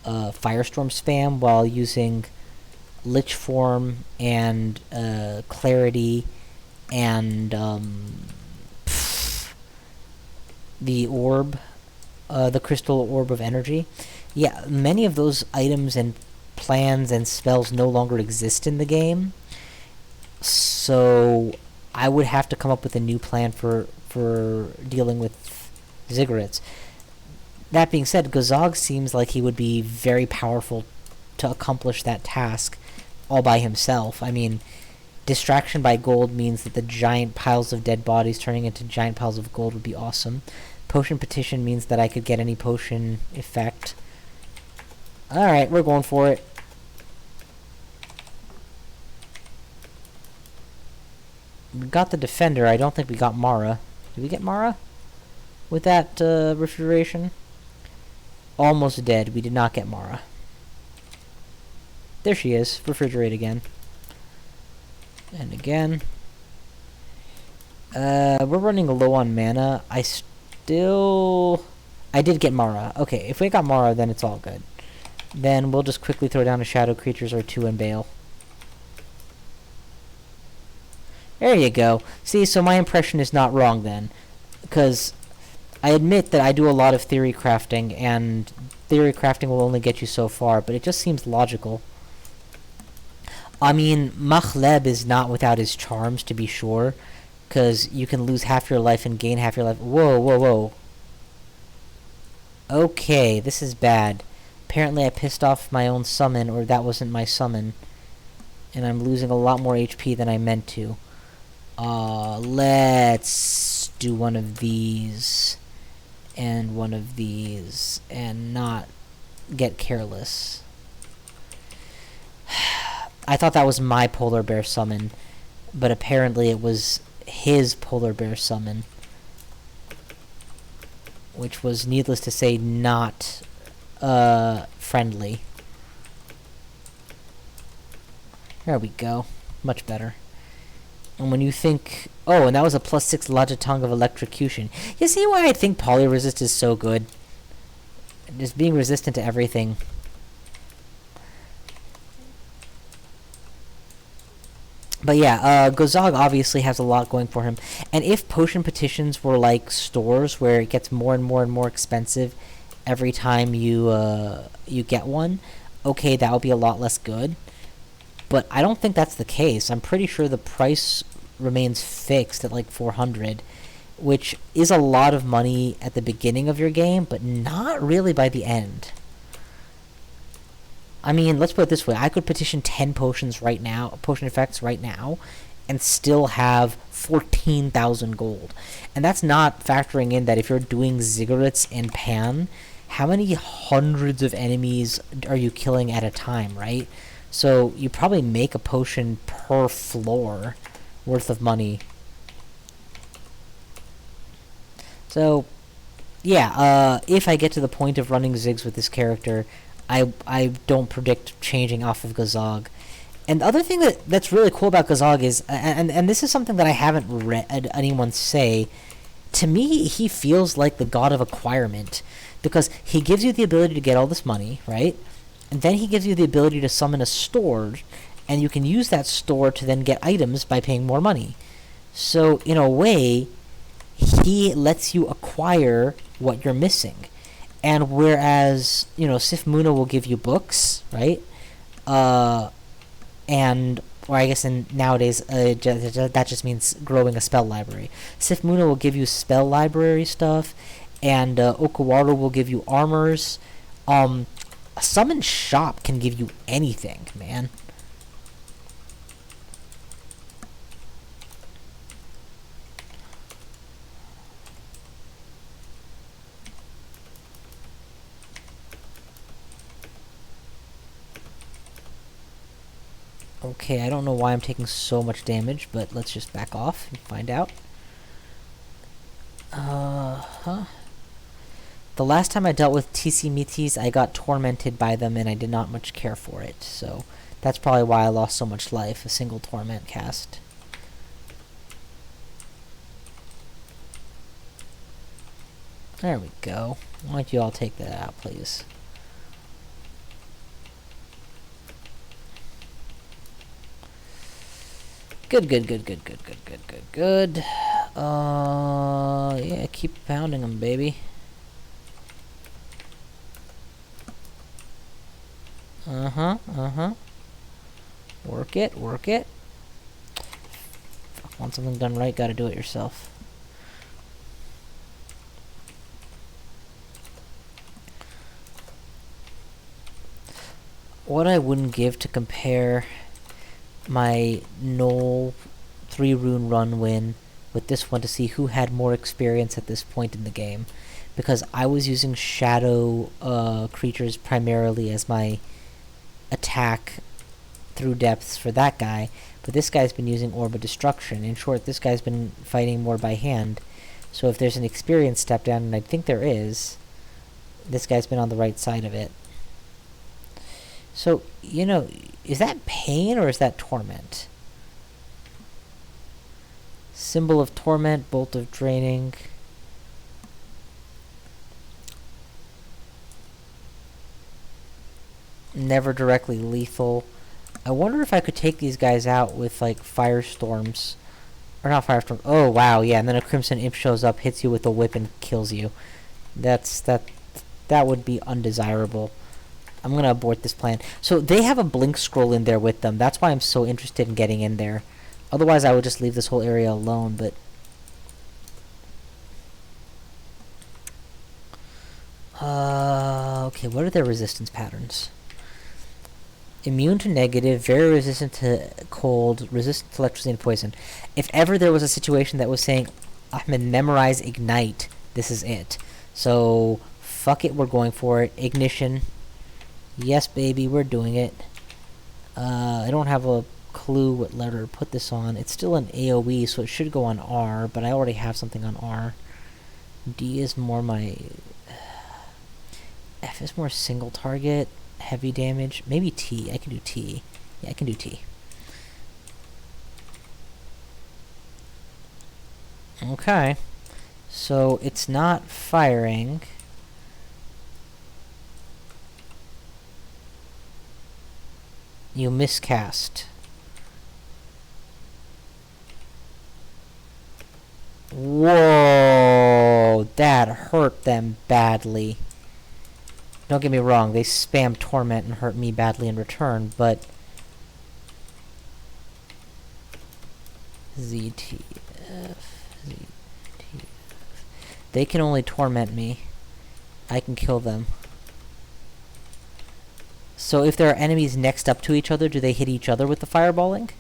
Firestorm Spam, while using Lich Form and Clarity and the Orb, the Crystal Orb of Energy. Yeah, many of those items and plans and spells no longer exist in the game, so I would have to come up with a new plan for dealing with ziggurats. That being said, Gazog seems like he would be very powerful to accomplish that task all by himself. I mean, distraction by gold means that the giant piles of dead bodies turning into giant piles of gold would be awesome. Potion Petition means that I could get any potion effect. Alright, we're going for it. We got the Defender. I don't think we got Mara. Did we get Mara? With that refrigeration? Almost dead. We did not get Mara. There she is. Refrigerate again. And again. We're running low on mana. I did get Mara. Okay, if we got Mara, then it's all good. Then we'll just quickly throw down a Shadow Creatures or two and bail. There you go. See, so my impression is not wrong then. Because I admit that I do a lot of theory crafting, and theory crafting will only get you so far, but it just seems logical. I mean, Machleb is not without his charms, to be sure, because you can lose half your life and gain half your life. Whoa, whoa, whoa. Okay, this is bad. Apparently I pissed off my own summon, or that wasn't my summon, and I'm losing a lot more HP than I meant to. Let's do one of these. and one of these and not get careless. I thought that was my polar bear summon, but apparently it was his polar bear summon, which was, needless to say, not friendly. There we go. Much better. And when you think... Oh, and that was a +6 Logitong of electrocution. You see why I think Polyresist is so good? Just being resistant to everything. But yeah, Gozog obviously has a lot going for him. And if potion petitions were like stores where it gets more and more and more expensive every time you get one, okay, that would be a lot less good. But I don't think that's the case. I'm pretty sure the price remains fixed at like 400, which is a lot of money at the beginning of your game, but not really by the end. I mean, let's put it this way. I could petition 10 potions right now, potion effects right now, and still have 14,000 gold. And that's not factoring in that if you're doing ziggurats and pan, how many hundreds of enemies are you killing at a time, right? So you probably make a potion per floor worth of money. So, yeah, if I get to the point of running zigs with this character, I don't predict changing off of Gazog. And the other thing that's really cool about Gazog is, and this is something that I haven't read anyone say, to me he feels like the god of acquirement, because he gives you the ability to get all this money, right? And then he gives you the ability to summon a store, and you can use that store to then get items by paying more money. So, in a way, he lets you acquire what you're missing. And whereas, you know, Sif Muna will give you books, right? Or I guess nowadays, that just means growing a spell library. Sif Muna will give you spell library stuff, and Okawaru will give you armors. A summon shop can give you anything, man. Okay, I don't know why I'm taking so much damage, but let's just back off and find out. The last time I dealt with TC Mitis, I got tormented by them and I did not much care for it, so that's probably why I lost so much life, a single torment cast. There we go. Why don't you all take that out, please? Good. Yeah, keep pounding them, baby. Work it. Want something done right, gotta do it yourself. What I wouldn't give to compare my Gnoll 3-rune run win with this one to see who had more experience at this point in the game. Because I was using shadow creatures primarily as my attack through depths for that guy, but this guy's been using Orb of Destruction. In short, this guy's been fighting more by hand. So if there's an experience step down, and I think there is, this guy's been on the right side of it. So, you know, is that pain or is that torment? Symbol of torment, bolt of draining. Never directly lethal. I wonder if I could take these guys out with, like, firestorms. Or not firestorms. Oh, wow, yeah, and then a Crimson Imp shows up, hits you with a whip, and kills you. That would be undesirable. I'm gonna abort this plan. So they have a blink scroll in there with them. That's why I'm so interested in getting in there. Otherwise, I would just leave this whole area alone, but... okay, what are their resistance patterns? Immune to negative, very resistant to cold, resistant to electricity and poison. If ever there was a situation that was saying, Ahmed, memorize Ignite, this is it. So, fuck it, we're going for it. Ignition. Yes, baby, we're doing it. I don't have a clue what letter to put this on. It's still an AoE, so it should go on R, but I already have something on R. D is more my... F is more single target, heavy damage. Maybe T. I can do T. Yeah, I can do T. Okay. So, it's not firing. You miscast. Whoa! That hurt them badly. Don't get me wrong, they spam Torment and hurt me badly in return, but... ZTF... ZTF... They can only torment me. I can kill them. So if there are enemies next up to each other, do they hit each other with the fireballing?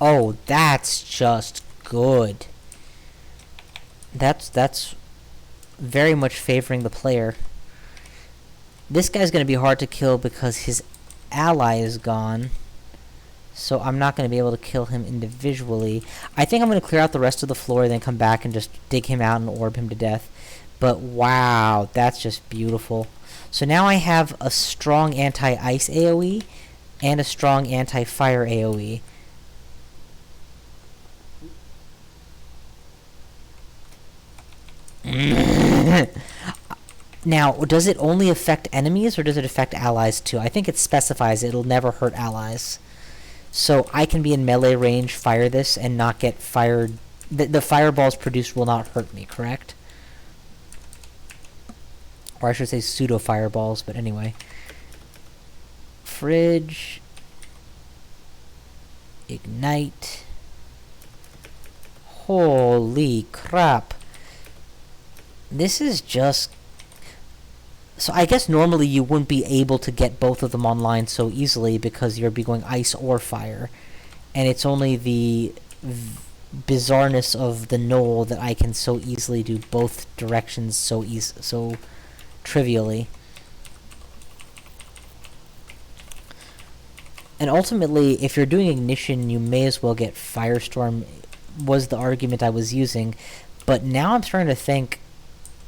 Oh, that's just good. That's very much favoring the player. This guy's going to be hard to kill because his ally is gone. So I'm not going to be able to kill him individually. I think I'm going to clear out the rest of the floor, then come back and just dig him out and orb him to death. But wow, that's just beautiful. So now I have a strong anti-ice AoE and a strong anti-fire AoE. Now, does it only affect enemies, or does it affect allies too? I think it specifies it'll never hurt allies. So I can be in melee range, fire this, and not get fired. The fireballs produced will not hurt me, correct? Or I should say pseudo-fireballs, but anyway. Fridge. Ignite. Holy crap. This is just... So I guess normally you wouldn't be able to get both of them online so easily because you'd be going ice or fire. And it's only the bizarreness of the Gnoll that I can so easily do both directions so trivially. And ultimately, if you're doing ignition, you may as well get Firestorm, was the argument I was using. But now I'm starting to think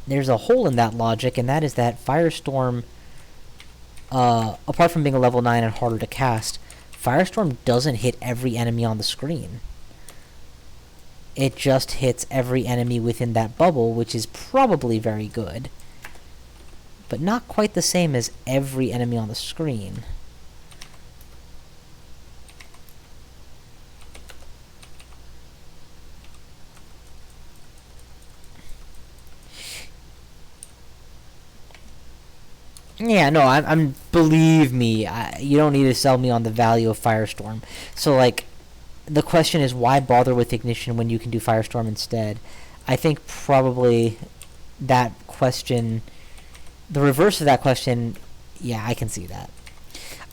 there's a hole in that logic, and that is that Firestorm, apart from being a level 9 and harder to cast, Firestorm doesn't hit every enemy on the screen. It just hits every enemy within that bubble, which is probably very good. But not quite the same as every enemy on the screen. Yeah, no, I'm believe me, you don't need to sell me on the value of Firestorm. So, like, the question is, why bother with Ignition when you can do Firestorm instead? I think probably that question, the reverse of that question, yeah, I can see that.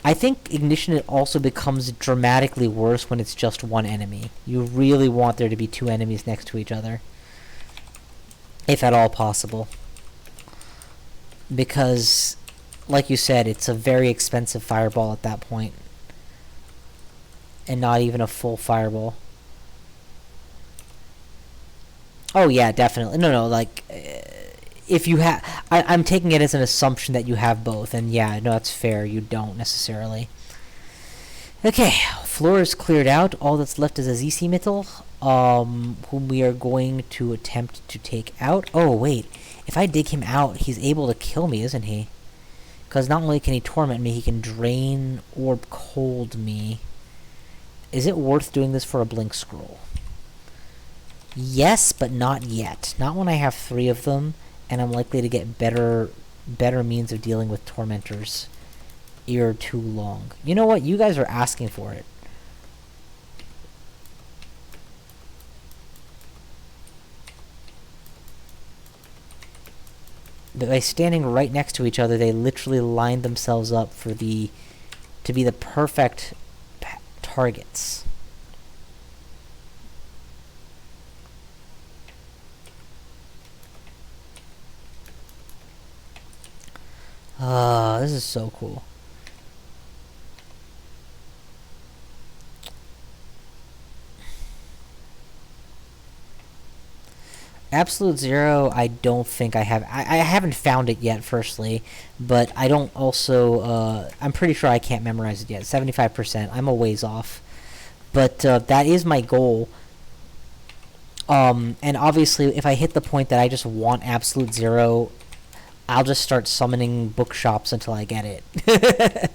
I think Ignition also becomes dramatically worse when it's just one enemy. You really want there to be two enemies next to each other, if at all possible. Because... like you said, it's a very expensive fireball at that point. And not even a full fireball. Oh yeah, definitely. No, like... if you have... I'm taking it as an assumption that you have both. And yeah, no, that's fair. You don't, necessarily. Okay, floor is cleared out. All that's left is a ZC Mittel, whom we are going to attempt to take out. Oh, wait. If I dig him out, he's able to kill me, isn't he? Because not only can he torment me, he can drain orb cold me. Is it worth doing this for a blink scroll? Yes, but not yet. Not when I have 3 of them, and I'm likely to get better means of dealing with tormentors ear too long. You know what? You guys are asking for it. By standing right next to each other, they literally lined themselves up for to be the perfect targets. This is so cool. Absolute Zero, I don't think I have. I haven't found it yet, firstly, but I don't also. I'm pretty sure I can't memorize it yet. 75%. I'm a ways off. But that is my goal. And obviously, if I hit the point that I just want Absolute Zero, I'll just start summoning bookshops until I get it.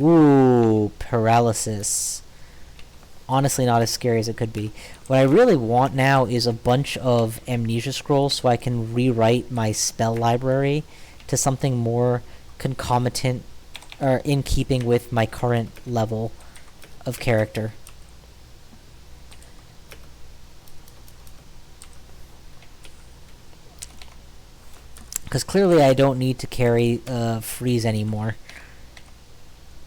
Ooh, paralysis. Honestly, not as scary as it could be. What I really want now is a bunch of amnesia scrolls so I can rewrite my spell library to something more concomitant or in keeping with my current level of character. Because clearly I don't need to carry freeze anymore.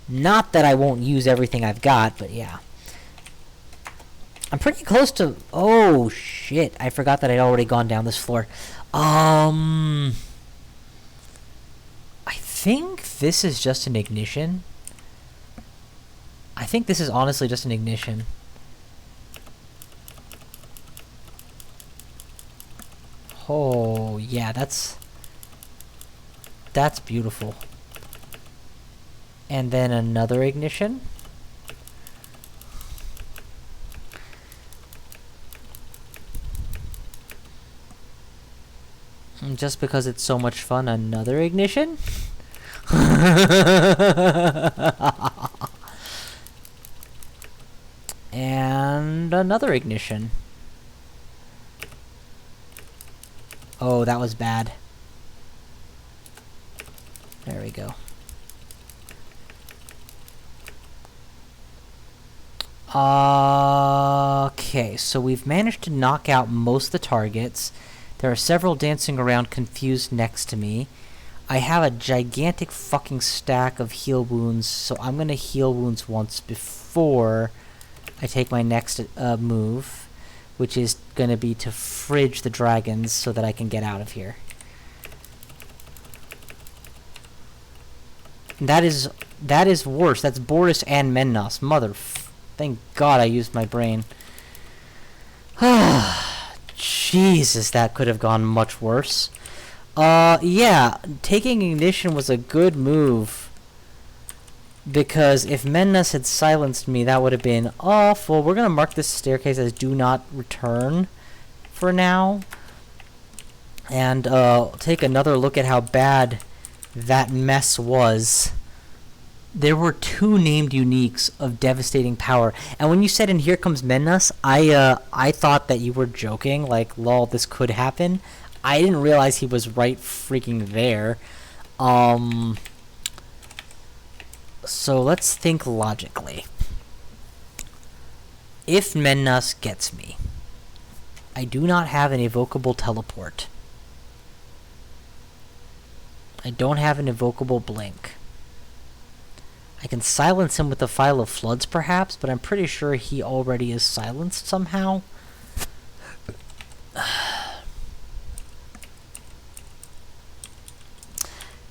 Not that I won't use everything I've got, but yeah. I'm pretty close to... Oh, shit. I forgot that I'd already gone down this floor. I think this is just an ignition. I think this is honestly just an ignition. Oh, yeah, that's beautiful. And then another ignition. And just because it's so much fun, another ignition? And another ignition. Oh, that was bad. There we go. Okay, so we've managed to knock out most of the targets. There are several dancing around confused next to me. I have a gigantic fucking stack of heal wounds, so I'm gonna heal wounds once before I take my next move, which is gonna be to fridge the dragons so that I can get out of here. That is worse. That's Boris and Mennos. Thank God I used my brain. Jesus, that could have gone much worse. Yeah, taking ignition was a good move. Because if Mennos had silenced me, that would have been awful. We're gonna mark this staircase as do not return for now. And take another look at how bad that mess was. There were 2 named uniques of devastating power. And when you said, "And here comes Mennos," I thought that you were joking. Like, lol, this could happen. I didn't realize he was right freaking there. So let's think logically. If Mennos gets me, I do not have an evocable teleport. I don't have an evocable blink. I can silence him with the File of Floods, perhaps, but I'm pretty sure he already is silenced somehow.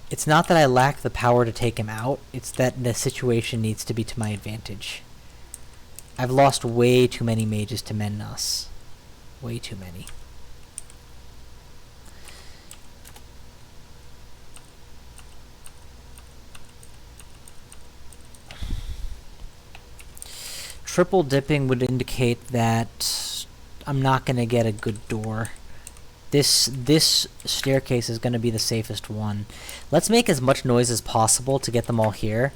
It's not that I lack the power to take him out, it's that the situation needs to be to my advantage. I've lost way too many mages to Mennos. Way too many. Triple dipping would indicate that I'm not going to get a good door. This staircase is going to be the safest one. Let's make as much noise as possible to get them all here.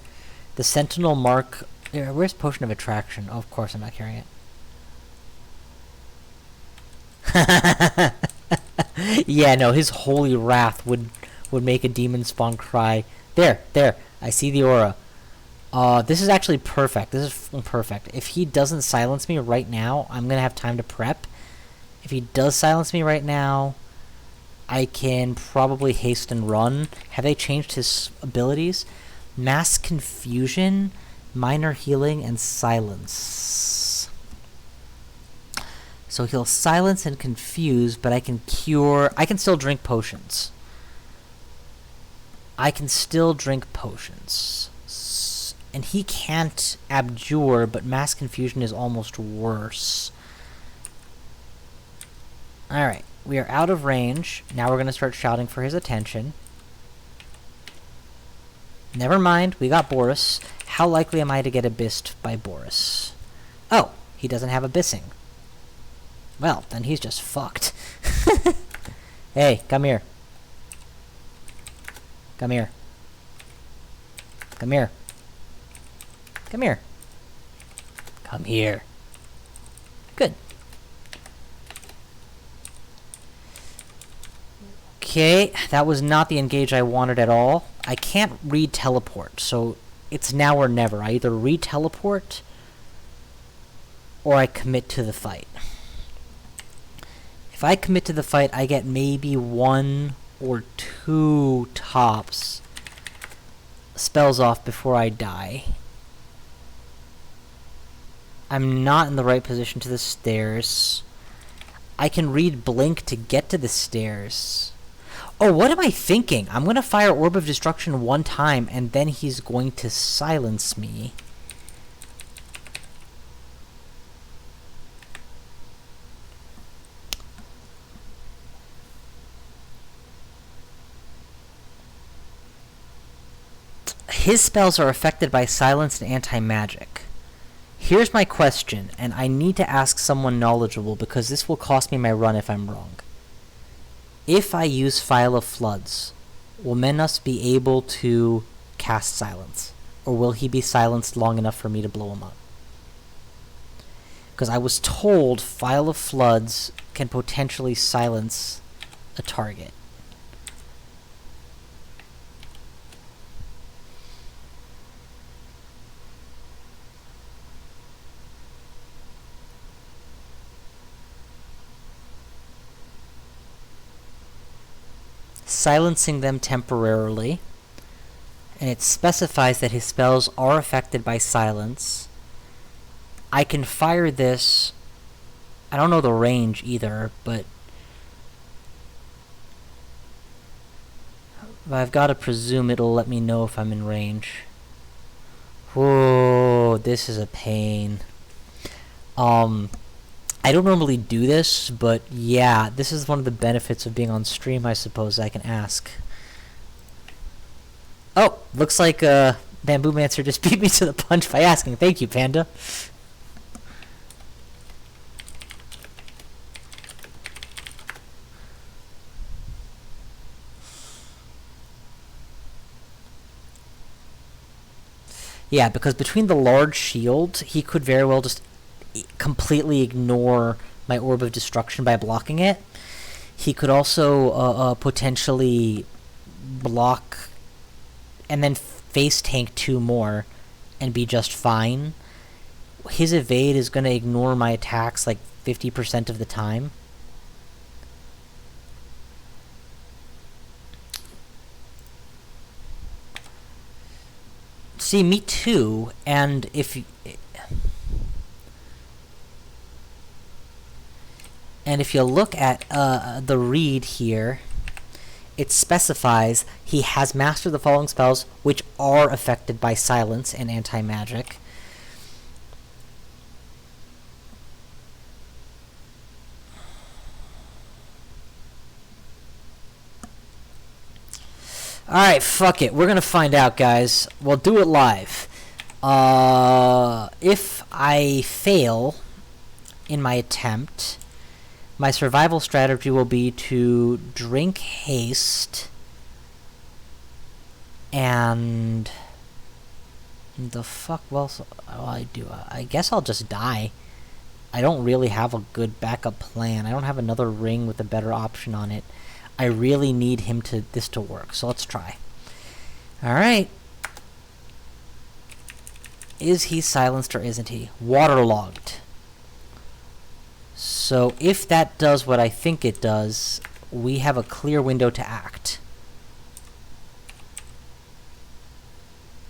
The Sentinel mark... Where's Potion of Attraction? Oh, of course I'm not carrying it. Yeah, no, his Holy Wrath would make a demon spawn cry. There. I see the aura. This is actually perfect. This is perfect. If he doesn't silence me right now, I'm going to have time to prep. If he does silence me right now, I can probably haste and run. Have they changed his abilities? Mass Confusion, Minor Healing, and Silence. So he'll silence and confuse, but I can cure... I can still drink potions. I can still drink potions. And he can't abjure, but Mass Confusion is almost worse. Alright, we are out of range. Now we're going to start shouting for his attention. Never mind, we got Boris. How likely am I to get abyssed by Boris? Oh, he doesn't have abyssing. Well, then he's just fucked. Hey, come here. Come here. Come here. Come here. Come here. Good. Okay, that was not the engage I wanted at all. I can't re-teleport, so it's now or never. I either re-teleport or I commit to the fight. If I commit to the fight, I get maybe 1 or 2 tops spells off before I die. I'm not in the right position to the stairs. I can read Blink to get to the stairs. Oh, what am I thinking? I'm going to fire Orb of Destruction 1 time, and then he's going to silence me. His spells are affected by silence and anti-magic. Here's my question, and I need to ask someone knowledgeable because this will cost me my run if I'm wrong. If I use Phial of Floods, will Menos be able to cast silence? Or will he be silenced long enough for me to blow him up? Because I was told Phial of Floods can potentially silence a target. Silencing them temporarily, and it specifies that his spells are affected by silence. I can fire this. I don't know the range either, but I've got to presume it'll let me know if I'm in range. Whoa, this is a pain. I don't normally do this, but yeah, this is one of the benefits of being on stream, I suppose I can ask. Oh, looks like Bamboo Mancer just beat me to the punch by asking. Thank you, Panda. Yeah, because between the large shield, he could very well just completely ignore my Orb of Destruction by blocking it. He could also potentially block and then face tank 2 more and be just fine. His evade is going to ignore my attacks like 50% of the time. See, me too, and if you look at the read here, it specifies he has mastered the following spells, which are affected by silence and anti-magic. Alright, fuck it. We're gonna find out, guys. We'll do it live. If I fail in my attempt, my survival strategy will be to drink haste and the fuck else will I do? I guess I'll just die. I don't really have a good backup plan. I don't have another ring with a better option on it. I really need this to work, so let's try. Alright. Is he silenced or isn't he? Waterlogged. So if that does what I think it does, we have a clear window to act.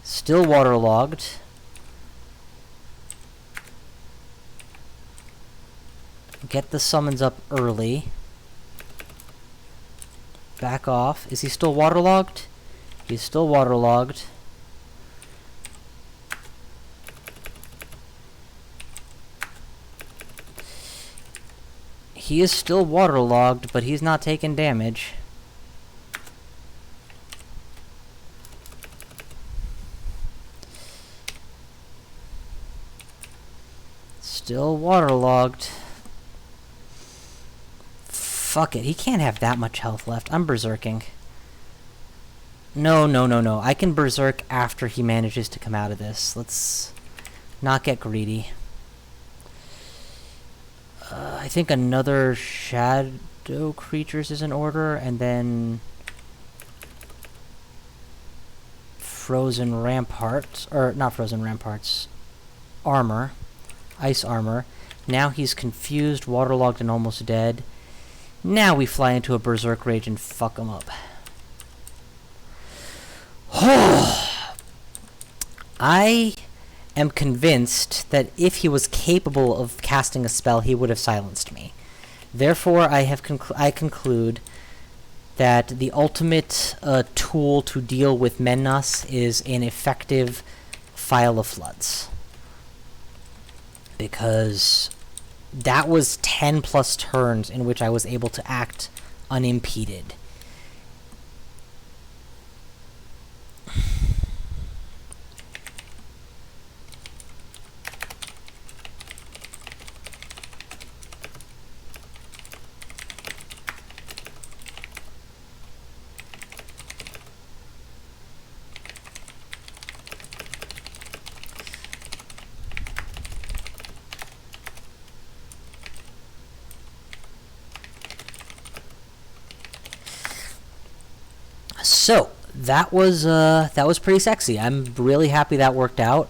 Still waterlogged. Get the summons up early. Back off. Is he still waterlogged? He's still waterlogged. He is still waterlogged, but he's not taking damage. Still waterlogged. Fuck it, he can't have that much health left. I'm berserking. No. I can berserk after he manages to come out of this. Let's not get greedy. I think another shadow creatures is in order, and then frozen ramparts, or not frozen ramparts, armor, ice armor. Now he's confused, waterlogged, and almost dead. Now we fly into a berserk rage and fuck him up. I am convinced that if he was capable of casting a spell, he would have silenced me. Therefore, I conclude that the ultimate tool to deal with Menas is an effective File of Floods. Because that was 10 plus turns in which I was able to act unimpeded. So that was pretty sexy. I'm really happy that worked out.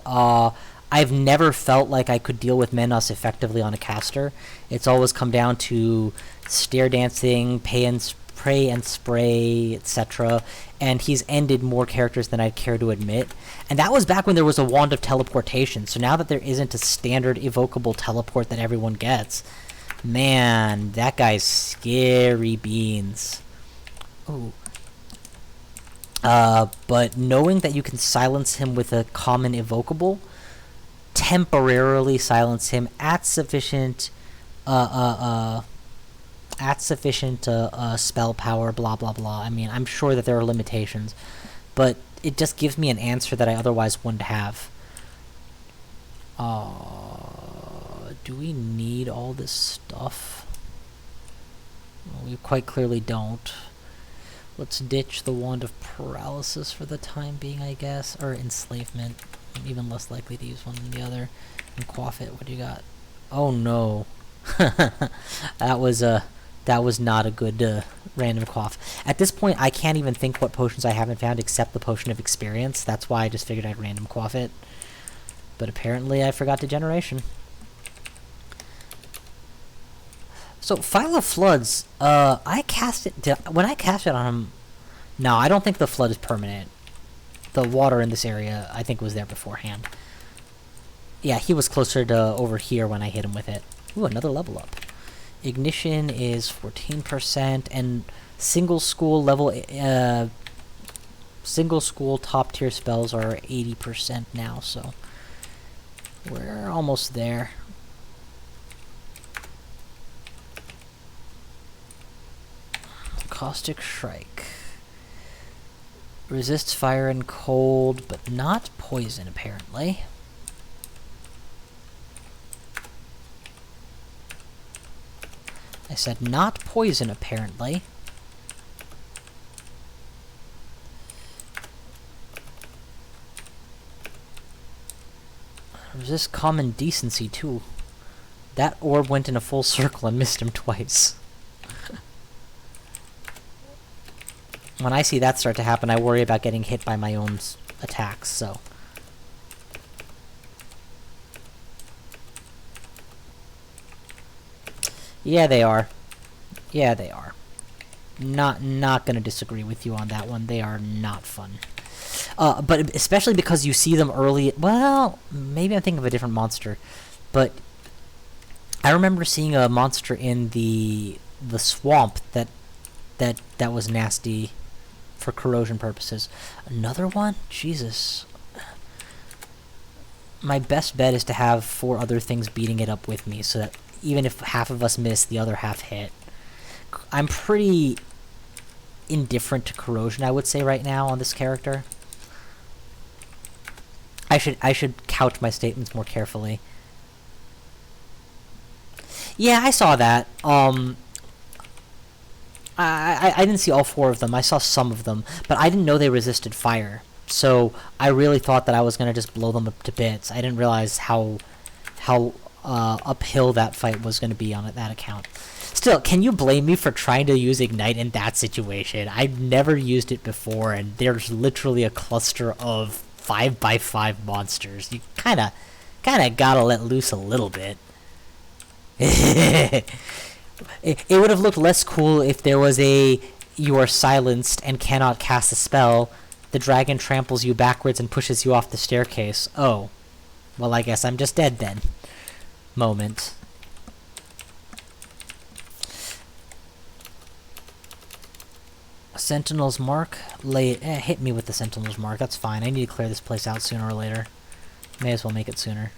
I've never felt like I could deal with Menas effectively on a caster. It's always come down to stair dancing, pray and spray, etc. And he's ended more characters than I'd care to admit. And that was back when there was a wand of teleportation. So now that there isn't a standard evocable teleport that everyone gets, man, that guy's scary beans. Ooh. But knowing that you can silence him with a common evocable, temporarily silence him at sufficient spell power, blah blah blah. I mean, I'm sure that there are limitations, but it just gives me an answer that I otherwise wouldn't have. Do we need all this stuff? Well, we quite clearly don't. Let's ditch the Wand of Paralysis for the time being, I guess. Or Enslavement. I'm even less likely to use one than the other. And Quaff it. What do you got? Oh no. That was not a good random quaff. At this point, I can't even think what potions I haven't found except the Potion of Experience. That's why I just figured I'd random quaff it. But apparently I forgot Degeneration. So, File of Floods, I cast it... when I cast it on him... No, I don't think the flood is permanent. The water in this area, I think, was there beforehand. Yeah, he was closer to over here when I hit him with it. Ooh, another level up. Ignition is 14%, and single school level... single school top tier spells are 80% now, so... we're almost there. Caustic Strike. Resists fire and cold, but not poison, apparently. I said not poison, apparently. Resists common decency, too. That orb went in a full circle and missed him twice. When I see that start to happen, I worry about getting hit by my own attacks, so... Yeah, they are. Yeah, they are. Not gonna disagree with you on that one. They are not fun. But especially because you see them early. Well, maybe I'm thinking of a different monster, but I remember seeing a monster in the swamp that was nasty for corrosion purposes. Another one? Jesus. My best bet is to have 4 other things beating it up with me, so that even if half of us miss, the other half hit. I'm pretty indifferent to corrosion, I would say, right now on this character. I should couch my statements more carefully. Yeah, I saw that. I didn't see all 4 of them. I saw some of them, but I didn't know they resisted fire. So I really thought that I was gonna just blow them up to bits. I didn't realize how uphill that fight was gonna be on that account. Still, can you blame me for trying to use Ignite in that situation? I've never used it before, and there's literally a cluster of 5x5 monsters. You kinda gotta let loose a little bit. It would have looked less cool if there was a "you are silenced and cannot cast a spell. The dragon tramples you backwards and pushes you off the staircase. Oh, well, I guess I'm just dead then." Moment. Sentinel's Mark. Hit me with the Sentinel's Mark. That's fine. I need to clear this place out sooner or later. May as well make it sooner.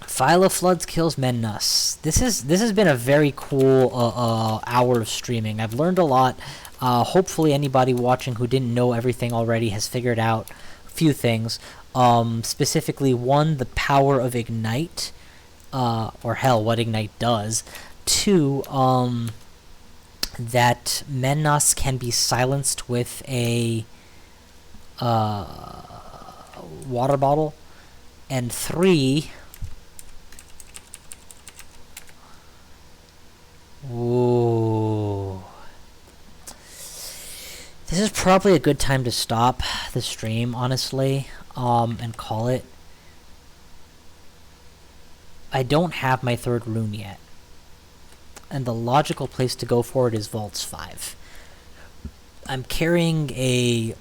Phyla Floods kills Mennus. This has been a very cool hour of streaming. I've learned a lot. Hopefully anybody watching who didn't know everything already has figured out a few things. Specifically, 1, the power of Ignite. Or hell, what Ignite does. 2, that Mennus can be silenced with a water bottle. And 3... Ooh. This is probably a good time to stop the stream, honestly, and call it. I don't have my 3rd rune yet, and the logical place to go for it is Vaults 5. I'm carrying a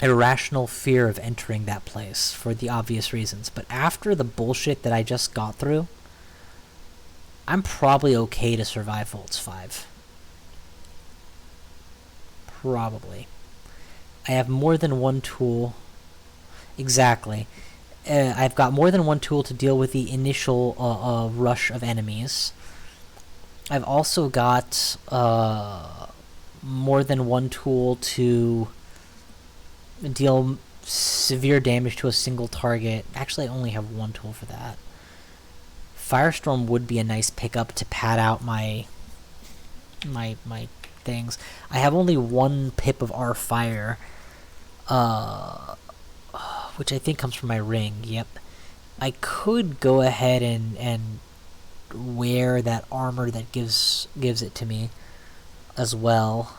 irrational fear of entering that place for the obvious reasons, but after the bullshit that I just got through, I'm probably okay to survive Vaults 5. Probably. I have more than 1 tool. Exactly. I've got more than 1 tool to deal with the initial rush of enemies. I've also got more than 1 tool to deal severe damage to a single target. Actually, I only have 1 tool for that. Firestorm would be a nice pickup to pad out my things. I have only 1 pip of our fire, which I think comes from my ring. Yep. I could go ahead and wear that armor that gives it to me as well,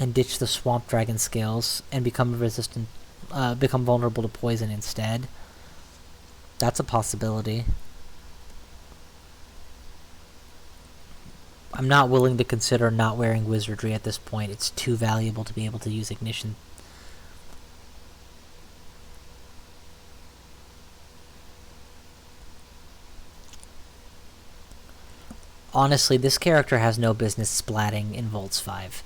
and ditch the swamp dragon scales and become vulnerable to poison instead. That's a possibility. I'm not willing to consider not wearing wizardry at this point. It's too valuable to be able to use ignition. Honestly, this character has no business splatting in Vaults 5.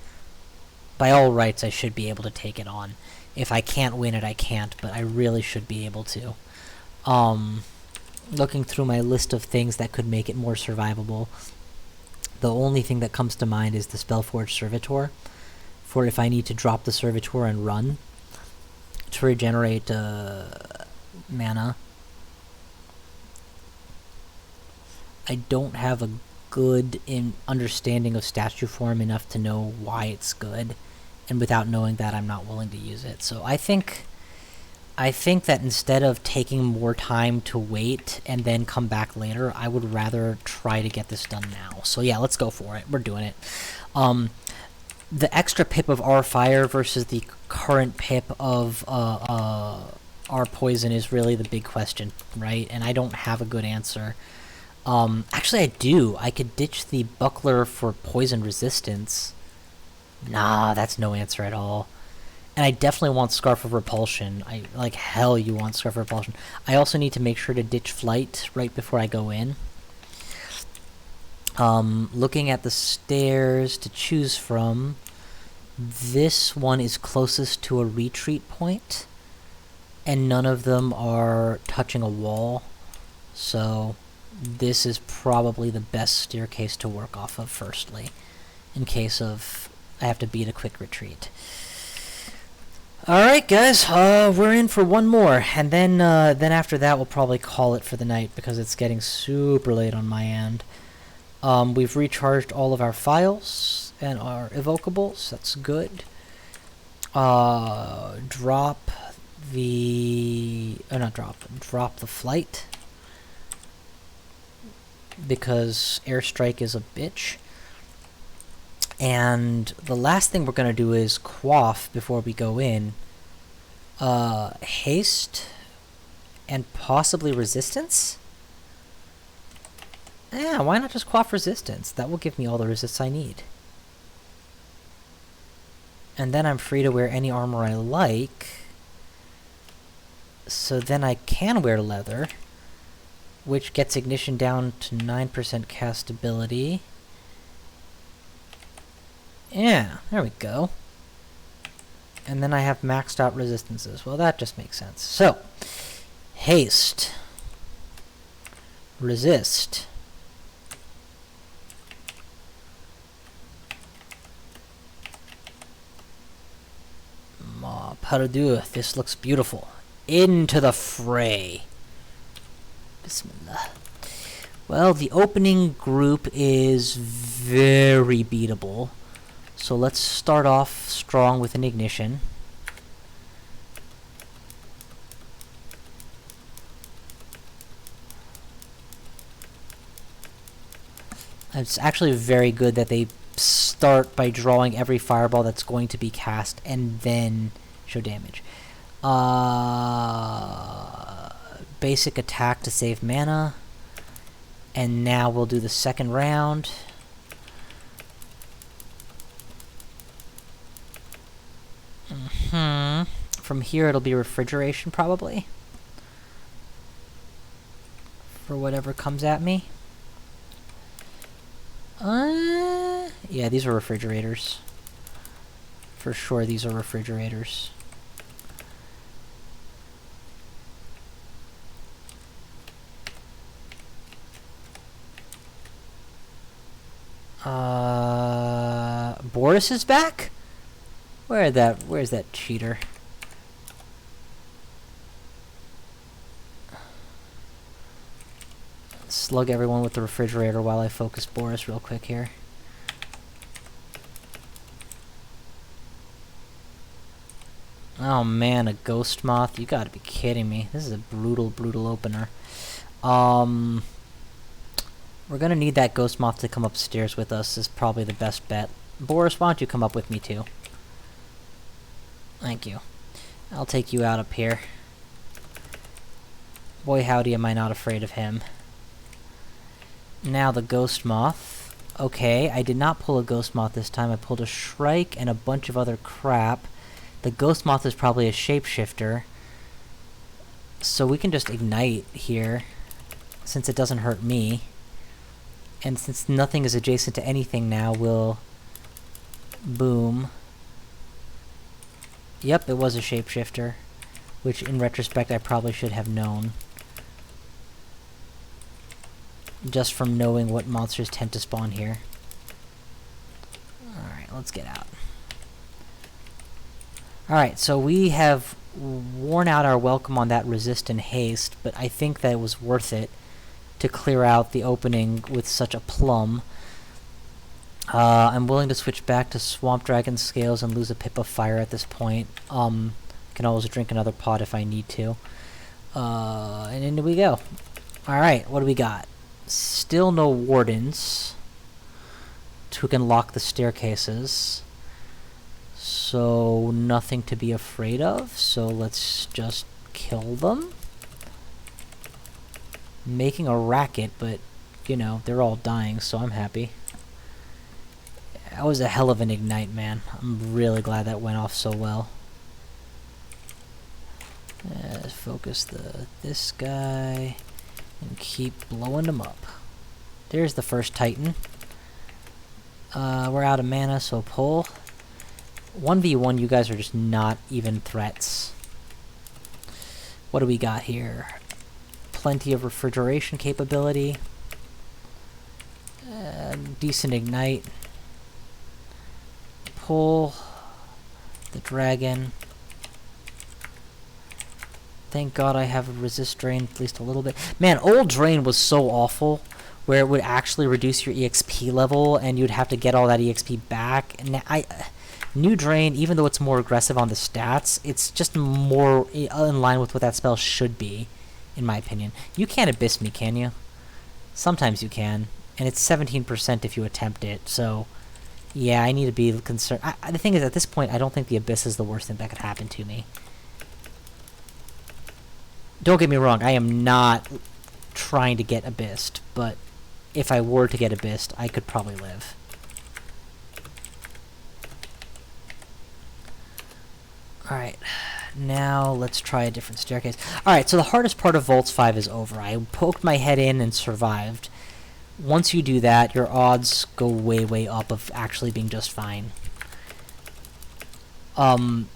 By all rights, I should be able to take it on. If I can't win it, I can't, but I really should be able to. Looking through my list of things that could make it more survivable, the only thing that comes to mind is the Spellforged Servitor, for if I need to drop the Servitor and run to regenerate mana. I don't have a good understanding of statue form enough to know why it's good, and without knowing that, I'm not willing to use it. So I think that instead of taking more time to wait and then come back later, I would rather try to get this done now. So yeah, let's go for it. We're doing it. the extra pip of our fire versus the current pip of our poison is really the big question, right? And I don't have a good answer. Actually, I do. I could ditch the buckler for poison resistance. Nah, that's no answer at all. And I definitely want Scarf of Repulsion. I like hell you want Scarf of Repulsion. I also need to make sure to ditch Flight right before I go in. Looking at the stairs to choose from, this one is closest to a retreat point, and none of them are touching a wall, so this is probably the best staircase to work off of firstly, in case of I have to beat a quick retreat. Alright guys, we're in for one more, and then after that we'll probably call it for the night, because it's getting super late on my end. We've recharged all of our files and our evocables, that's good. Drop the flight, because airstrike is a bitch. And the last thing we're going to do is quaff before we go in. Haste and possibly resistance? Yeah, why not just quaff resistance? That will give me all the resists I need. And then I'm free to wear any armor I like. So then I can wear leather, which gets ignition down to 9% castability. Yeah, there we go. And then I have maxed out resistances. Well, that just makes sense. So, haste. Resist. Pardieu, this looks beautiful. Into the fray. Bismillah. Well, the opening group is very beatable. So let's start off strong with an ignition. It's actually very good that they start by drawing every fireball that's going to be cast and then show damage. Basic attack to save mana. And now we'll do the second round. From here it'll be refrigeration probably. For whatever comes at me. Yeah, these are refrigerators. For sure these are refrigerators. Boris is back? Where's that cheater? Slug everyone with the refrigerator while I focus Boris real quick here. Oh man, a ghost moth? You gotta be kidding me. This is a brutal, brutal opener. We're gonna need that ghost moth to come upstairs with us, is probably the best bet. Boris, why don't you come up with me too? Thank you. I'll take you out up here. Boy howdy am I not afraid of him. Now the ghost moth. Okay, I did not pull a ghost moth this time. I pulled a shrike and a bunch of other crap. The ghost moth is probably a shapeshifter. So we can just ignite here, since it doesn't hurt me. And since nothing is adjacent to anything now, we'll... boom. Yep, it was a shapeshifter, which in retrospect I probably should have known. Just from knowing what monsters tend to spawn here. Alright, let's get out. Alright, so we have worn out our welcome on that resist and haste, but I think that it was worth it to clear out the opening with such a plum. I'm willing to switch back to Swamp Dragon Scales and lose a pip of fire at this point. Can always drink another pot if I need to. And in we go. Alright, what do we got? Still no wardens who can lock the staircases. so nothing to be afraid of. So let's just kill them. Making a racket, but, you know, they're all dying, so I'm happy. That was a hell of an ignite, man. I'm really glad that went off so well. Let's focus this guy and keep blowing them up. There's the first Titan. We're out of mana, so pull. 1v1, you guys are just not even threats. What do we got here? Plenty of refrigeration capability. Decent ignite. Pull. The dragon. Thank God I have a resist drain at least a little bit. Man, old drain was so awful, where it would actually reduce your EXP level and you'd have to get all that EXP back. And new drain, even though it's more aggressive on the stats, it's just more in line with what that spell should be, in my opinion. You can't abyss me, can you? Sometimes you can, and it's 17% if you attempt it, so yeah, I need to be concerned. The thing is, at this point, I don't think the abyss is the worst thing that could happen to me. Don't get me wrong, I am not trying to get abyssed, but if I were to get abyssed, I could probably live. Alright, now let's try a different staircase. Alright, so the hardest part of Vaults 5 is over. I poked my head in and survived. Once you do that, your odds go way, way up of actually being just fine.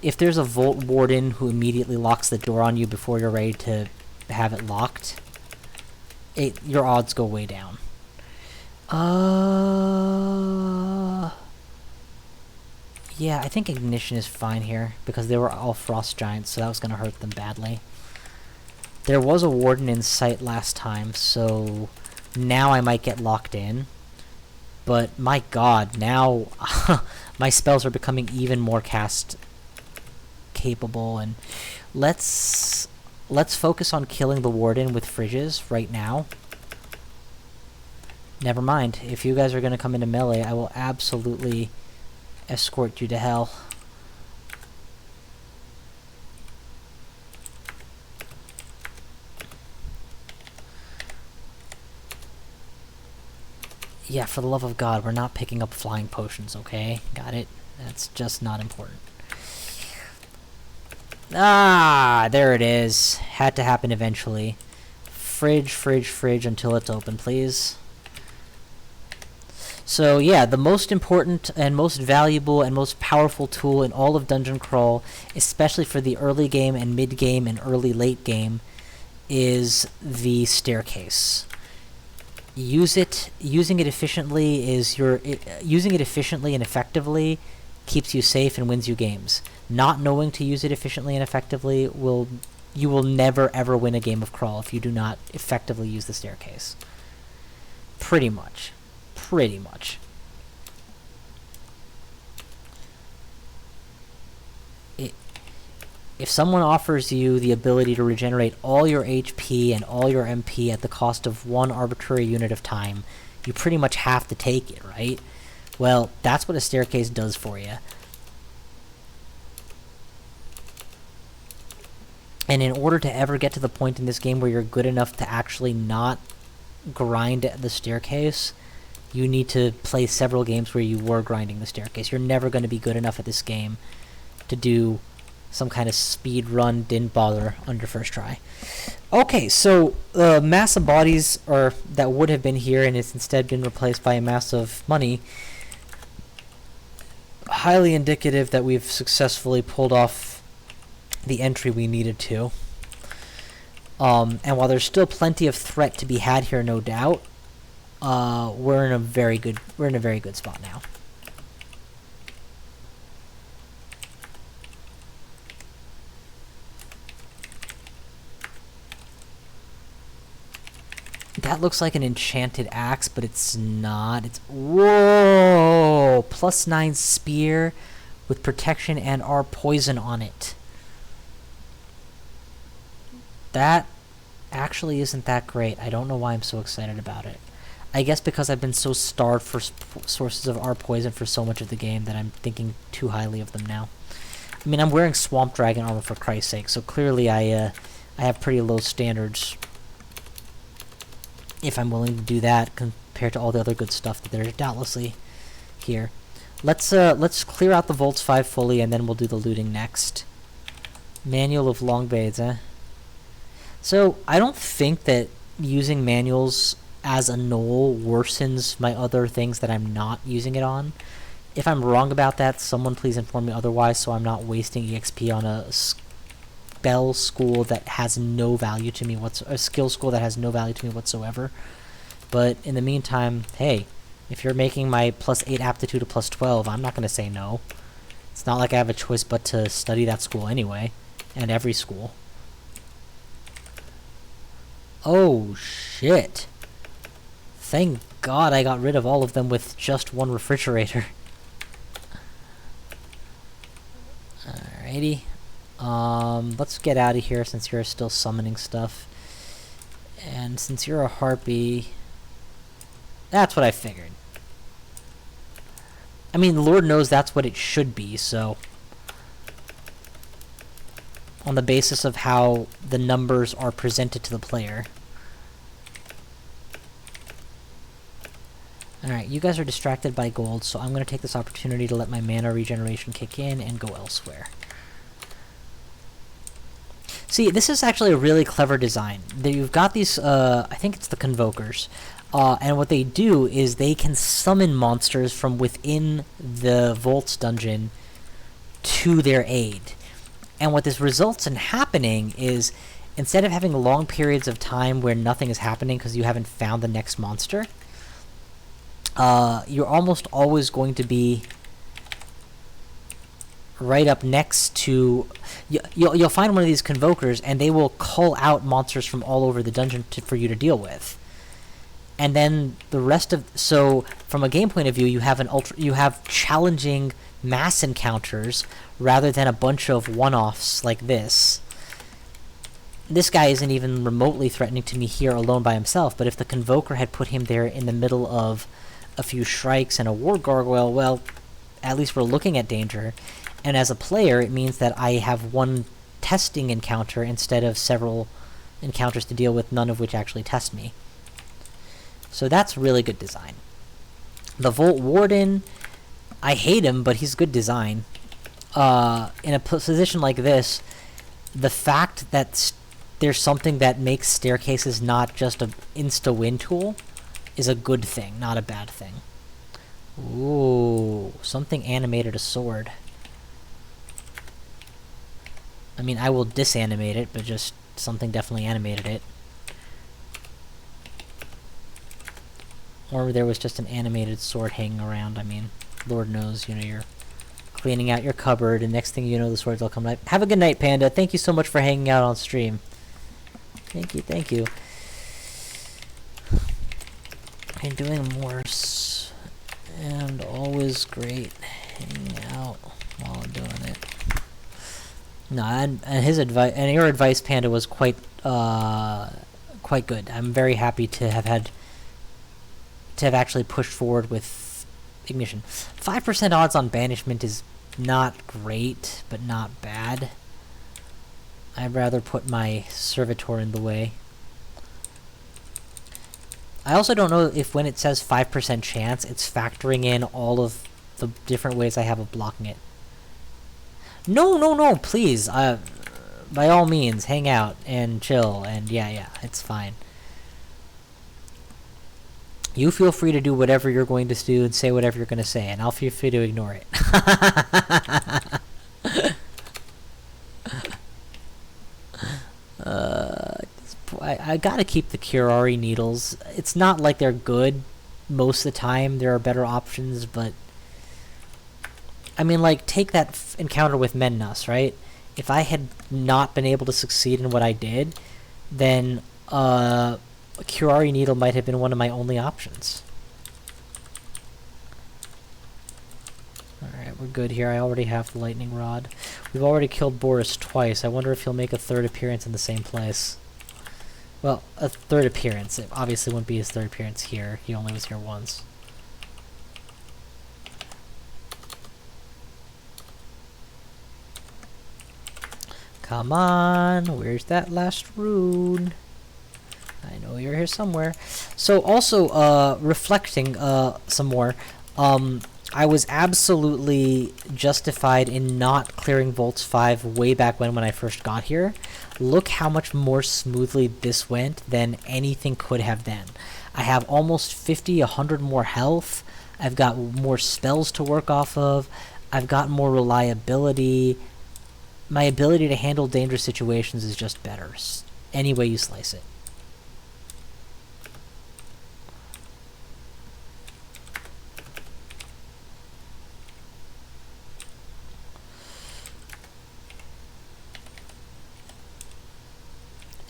If there's a Vault Warden who immediately locks the door on you before you're ready to have it locked, your odds go way down. Yeah, I think Ignition is fine here, because they were all Frost Giants, so that was going to hurt them badly. There was a Warden in sight last time, so now I might get locked in. But my god, now my spells are becoming even more cast capable, and let's focus on killing the Warden with Fridges right now. Never mind, if you guys are going to come into melee, I will absolutely escort you to hell. Yeah, for the love of God, we're not picking up flying potions, okay? Got it? That's just not important. Ah, there it is. Had to happen eventually. Fridge, fridge, fridge until it's open, please. So yeah, the most important and most valuable and most powerful tool in all of Dungeon Crawl, especially for the early game and mid game and early late game, is the staircase. Using it efficiently and effectively keeps you safe and wins you games. Not knowing to use it efficiently and effectively you will never ever win a game of Crawl if you do not effectively use the staircase. Pretty much. If someone offers you the ability to regenerate all your HP and all your MP at the cost of one arbitrary unit of time, you pretty much have to take it, right? Well, that's what a staircase does for you. And in order to ever get to the point in this game where you're good enough to actually not grind the staircase, you need to play several games where you were grinding the staircase. You're never going to be good enough at this game to do some kind of speed run, didn't bother under first try. Okay, so mass of bodies that would have been here and it's instead been replaced by a mass of money. Highly indicative that we've successfully pulled off the entry we needed to. And while there's still plenty of threat to be had here, no doubt, we're in a very good spot now. That looks like an enchanted axe, but it's not. It's... Whoa! +9 spear with protection and our poison on it. That actually isn't that great. I don't know why I'm so excited about it. I guess because I've been so starved for sources of our poison for so much of the game that I'm thinking too highly of them now. I mean, I'm wearing Swamp Dragon armor for Christ's sake, so clearly I have pretty low standards if I'm willing to do that compared to all the other good stuff that there's doubtlessly here. Let's clear out the Volts 5 fully, and then we'll do the looting next. Manual of Longbades, eh? So, I don't think that using manuals as a Gnoll worsens my other things that I'm not using it on. If I'm wrong about that, someone please inform me otherwise, so I'm not wasting EXP on a spell school that has no value to me a skill school that has no value to me whatsoever. But in the meantime, hey, if you're making my +8 aptitude to +12, I'm not going to say no. It's not like I have a choice but to study that school anyway, and every school. Oh, shit. Thank God I got rid of all of them with just one refrigerator. Alrighty. Let's get out of here since you're still summoning stuff. And since you're a harpy... That's what I figured. I mean, Lord knows that's what it should be, so... On the basis of how the numbers are presented to the player. Alright, you guys are distracted by gold, so I'm going to take this opportunity to let my mana regeneration kick in and go elsewhere. See, this is actually a really clever design. You've got these, I think it's the Convokers, and what they do is they can summon monsters from within the Volts dungeon to their aid. And what this results in happening is, instead of having long periods of time where nothing is happening because you haven't found the next monster, you're almost always going to be right up next to... You'll find one of these Convokers, and they will cull out monsters from all over the dungeon for you to deal with. And then the rest of... So, from a game point of view, you have challenging mass encounters rather than a bunch of one-offs like this. This guy isn't even remotely threatening to me here alone by himself, but if the Convoker had put him there in the middle of a few Shrikes and a War Gargoyle, well, at least we're looking at danger. And as a player, it means that I have one testing encounter instead of several encounters to deal with, none of which actually test me. So that's really good design. The Volt Warden, I hate him, but he's good design. In a position like this, the fact that there's something that makes staircases not just an insta-win tool is a good thing, not a bad thing. Ooh, something animated a sword. I mean, I will disanimate it, but just something definitely animated it. Or there was just an animated sword hanging around. I mean, Lord knows, you know, you're cleaning out your cupboard, and next thing you know, the swords will come out. Have a good night, Panda. Thank you so much for hanging out on stream. Thank you, thank you. I'm doing Morse, and always great hanging out while I'm doing it. No, and his advice, and your advice, Panda, was quite good. I'm very happy to have actually pushed forward with Ignition. 5% odds on banishment is not great, but not bad. I'd rather put my servitor in the way. I also don't know if when it says 5% chance, it's factoring in all of the different ways I have of blocking it. No, please. By all means, hang out and chill, and yeah, it's fine. You feel free to do whatever you're going to do and say whatever you're going to say, and I'll feel free to ignore it. I gotta keep the Curari needles. It's not like they're good most of the time. There are better options, but... I mean, like, take that encounter with Mennas, right? If I had not been able to succeed in what I did, then a Curari needle might have been one of my only options. Alright, we're good here. I already have the lightning rod. We've already killed Boris twice. I wonder if he'll make a third appearance in the same place. Well, a third appearance. It obviously wouldn't be his third appearance here. He only was here once. Come on, where's that last rune? I know you're here somewhere. So also, reflecting some more, I was absolutely justified in not clearing Volts 5 way back when I first got here. Look how much more smoothly this went than anything could have done. I have almost 50, 100 more health. I've got more spells to work off of. I've got more reliability. My ability to handle dangerous situations is just better. Any way you slice it.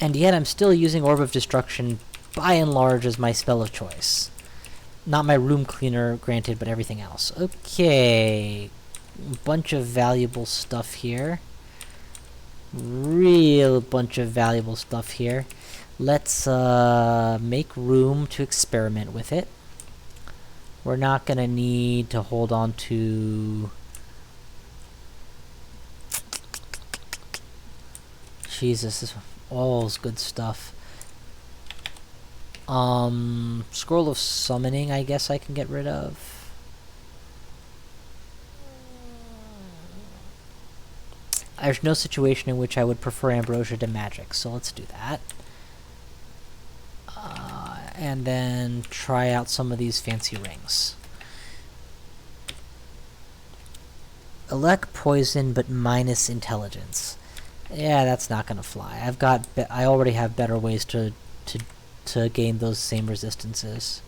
And yet I'm still using Orb of Destruction by and large as my spell of choice. Not my room cleaner, granted, but everything else. Okay. Bunch of valuable stuff here. Real bunch of valuable stuff here. Let's make room to experiment with it. We're not gonna need to hold on to... Jesus, this all is good stuff. Scroll of Summoning, I guess I can get rid of. There's no situation in which I would prefer Ambrosia to magic, so let's do that. And then try out some of these fancy rings. Elect Poison, but minus Intelligence. Yeah, that's not gonna fly. I already have better ways to gain those same resistances.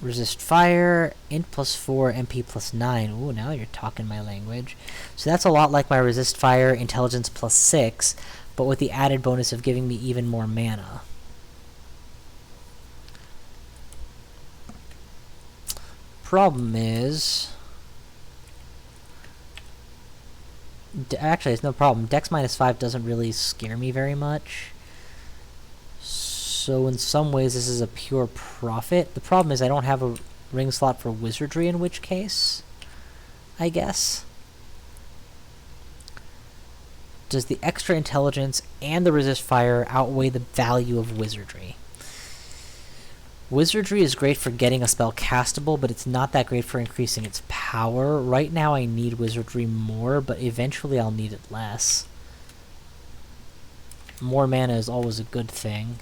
Resist Fire, Int +4, MP +9. Ooh, now you're talking my language. So that's a lot like my Resist Fire, Intelligence +6, but with the added bonus of giving me even more mana. Problem is... Actually, it's no problem. Dex -5 doesn't really scare me very much. So in some ways, this is a pure profit. The problem is I don't have a ring slot for Wizardry, in which case, I guess. Does the extra intelligence and the resist fire outweigh the value of Wizardry? Wizardry is great for getting a spell castable, but it's not that great for increasing its power. Right now I need Wizardry more, but eventually I'll need it less. More mana is always a good thing.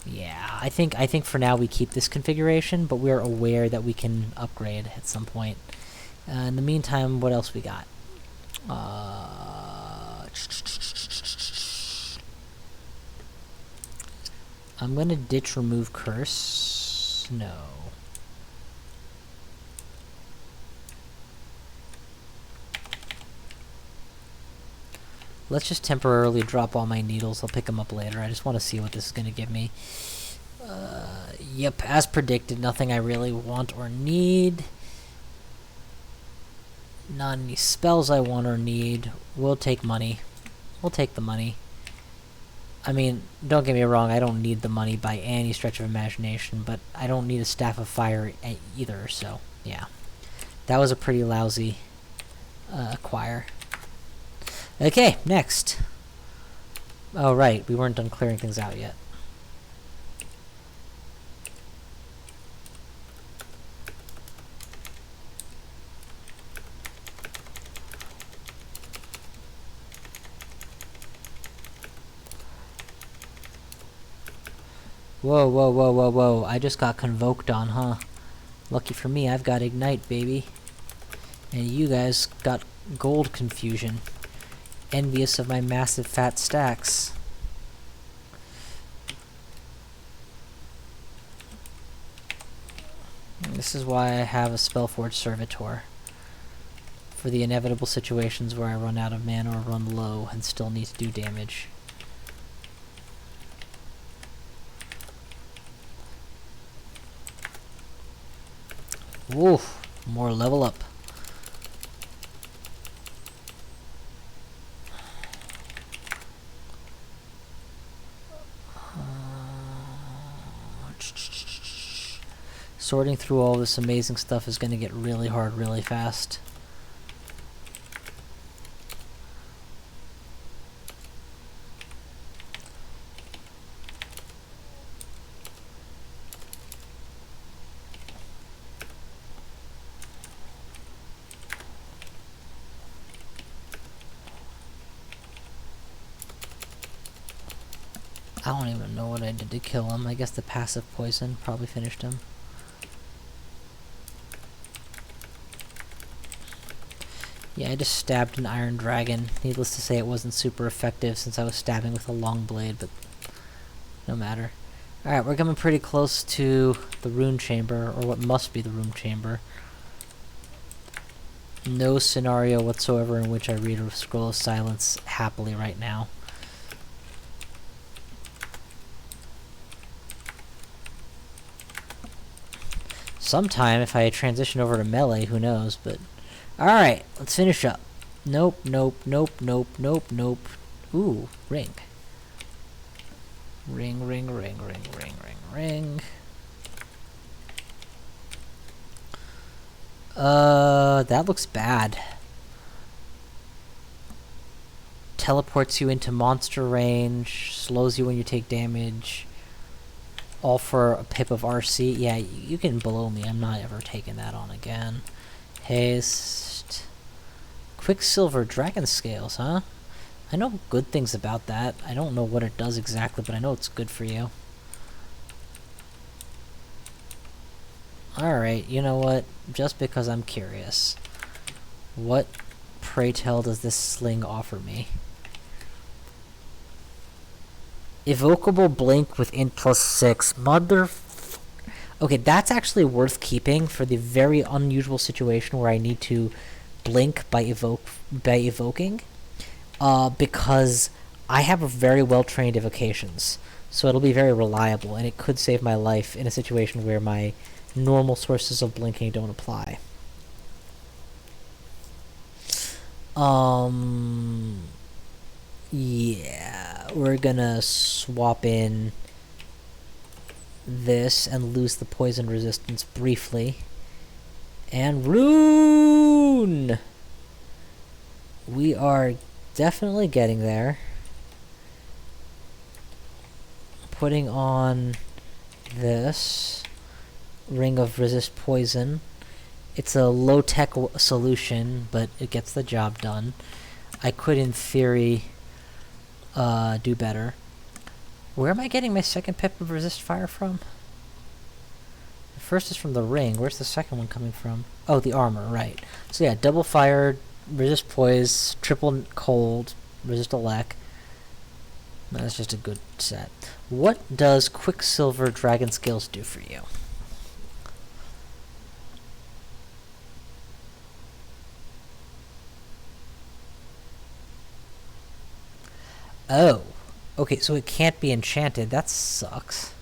Yeah, I think for now we keep this configuration, but we're aware that we can upgrade at some point. In the meantime, what else we got? I'm gonna ditch Remove Curse. No. Let's just temporarily drop all my needles. I'll pick them up later. I just want to see what this is gonna give me. Yep, as predicted, nothing I really want or need. Not any spells I want or need. We'll take money. We'll take the money. I mean, don't get me wrong, I don't need the money by any stretch of imagination, but I don't need a Staff of Fire either, so, yeah. That was a pretty lousy acquire. Okay, next. Oh, right, we weren't done clearing things out yet. Whoa, whoa, whoa, whoa, whoa. I just got convoked on, huh? Lucky for me, I've got Ignite, baby. And you guys got Gold Confusion. Envious of my massive fat stacks. This is why I have a Spellforge Servitor. For the inevitable situations where I run out of mana or run low and still need to do damage. Woof, more level up. Sorting through all this amazing stuff is going to get really hard really fast. I don't even know what I did to kill him. I guess the passive poison probably finished him. Yeah, I just stabbed an iron dragon. Needless to say, it wasn't super effective since I was stabbing with a long blade, but no matter. Alright, we're coming pretty close to the rune chamber, or what must be the rune chamber. No scenario whatsoever in which I read a scroll of silence happily right now. Sometime, if I transition over to melee, who knows, but... Alright, let's finish up. Nope, nope, nope, nope, nope, nope. Ooh, ring. Ring, ring, ring, ring, ring, ring, ring. That looks bad. Teleports you into monster range, slows you when you take damage. All for a pip of RC. Yeah, you can blow me. I'm not ever taking that on again. Haste. Quicksilver Dragon Scales, huh? I know good things about that. I don't know what it does exactly, but I know it's good for you. Alright, you know what? Just because I'm curious. What, pray tell, does this sling offer me? Evocable Blink with int +6. Okay, that's actually worth keeping for the very unusual situation where I need to blink by evoking. Because I have a very well-trained evocations. So it'll be very reliable, and it could save my life in a situation where my normal sources of blinking don't apply. Yeah, we're gonna swap in this and lose the poison resistance briefly. And rune! We are definitely getting there. Putting on this ring of resist poison. It's a low-tech solution, but it gets the job done. I could, in theory, do better. Where am I getting my second pip of resist fire from? The first is from the ring. Where's the second one coming from? Oh, the armor, right. So yeah, double fire, resist poise, triple cold, resist elect. That's just a good set. What does Quicksilver Dragon Scales do for you? Oh. Okay, so it can't be enchanted. That sucks.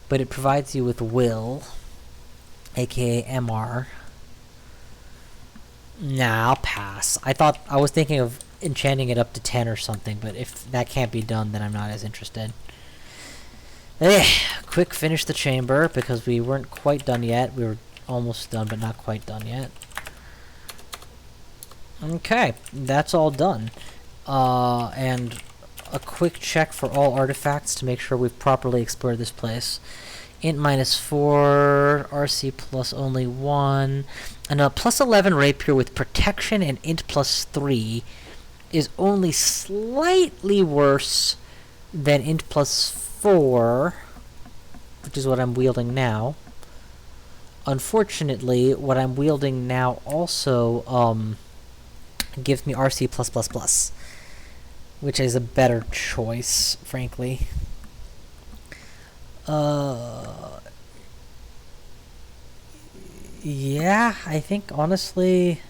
But it provides you with will, aka MR. Nah, I'll pass. I was thinking of enchanting it up to 10 or something, but if that can't be done, then I'm not as interested. Quick finish the chamber, because we weren't quite done yet. We were almost done, but not quite done yet. Okay, that's all done. And a quick check for all artifacts to make sure we've properly explored this place. Int -4, RC plus only 1, and a +11 rapier with protection and int +3 is only slightly worse than int +4, which is what I'm wielding now. Unfortunately, what I'm wielding now also gives me RC +++, which is a better choice, frankly. Yeah, I think honestly,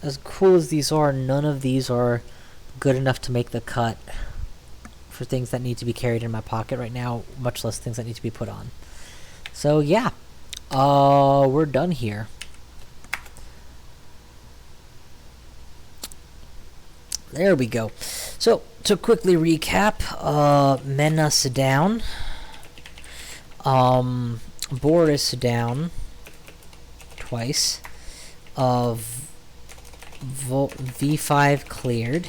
as cool as these are, none of these are good enough to make the cut for things that need to be carried in my pocket right now, much less things that need to be put on. So yeah, we're done here. There we go. So, to quickly recap, men us down. Boris down twice. V5 cleared.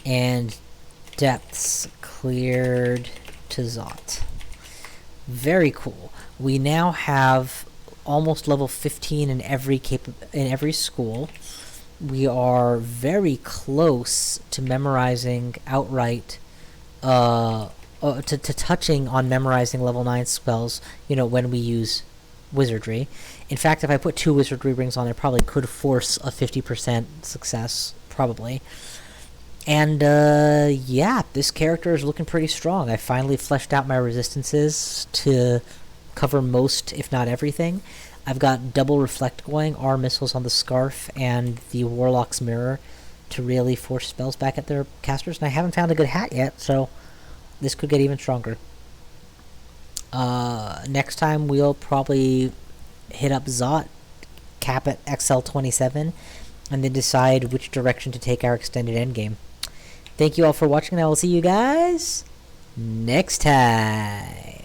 And depths cleared to Zot. Very cool. We now have almost level 15 in every school. We are very close to memorizing outright, to touching on memorizing level 9 spells, when we use wizardry. In fact, if I put 2 wizardry rings on, I probably could force a 50% success, probably. And, yeah, this character is looking pretty strong. I finally fleshed out my resistances to cover most, if not everything. I've got double reflect going, R missiles on the Scarf, and the Warlock's Mirror to really force spells back at their casters. And I haven't found a good hat yet, so this could get even stronger. Next time we'll probably hit up Zot, cap at XL27, and then decide which direction to take our extended endgame. Thank you all for watching, and I will see you guys next time.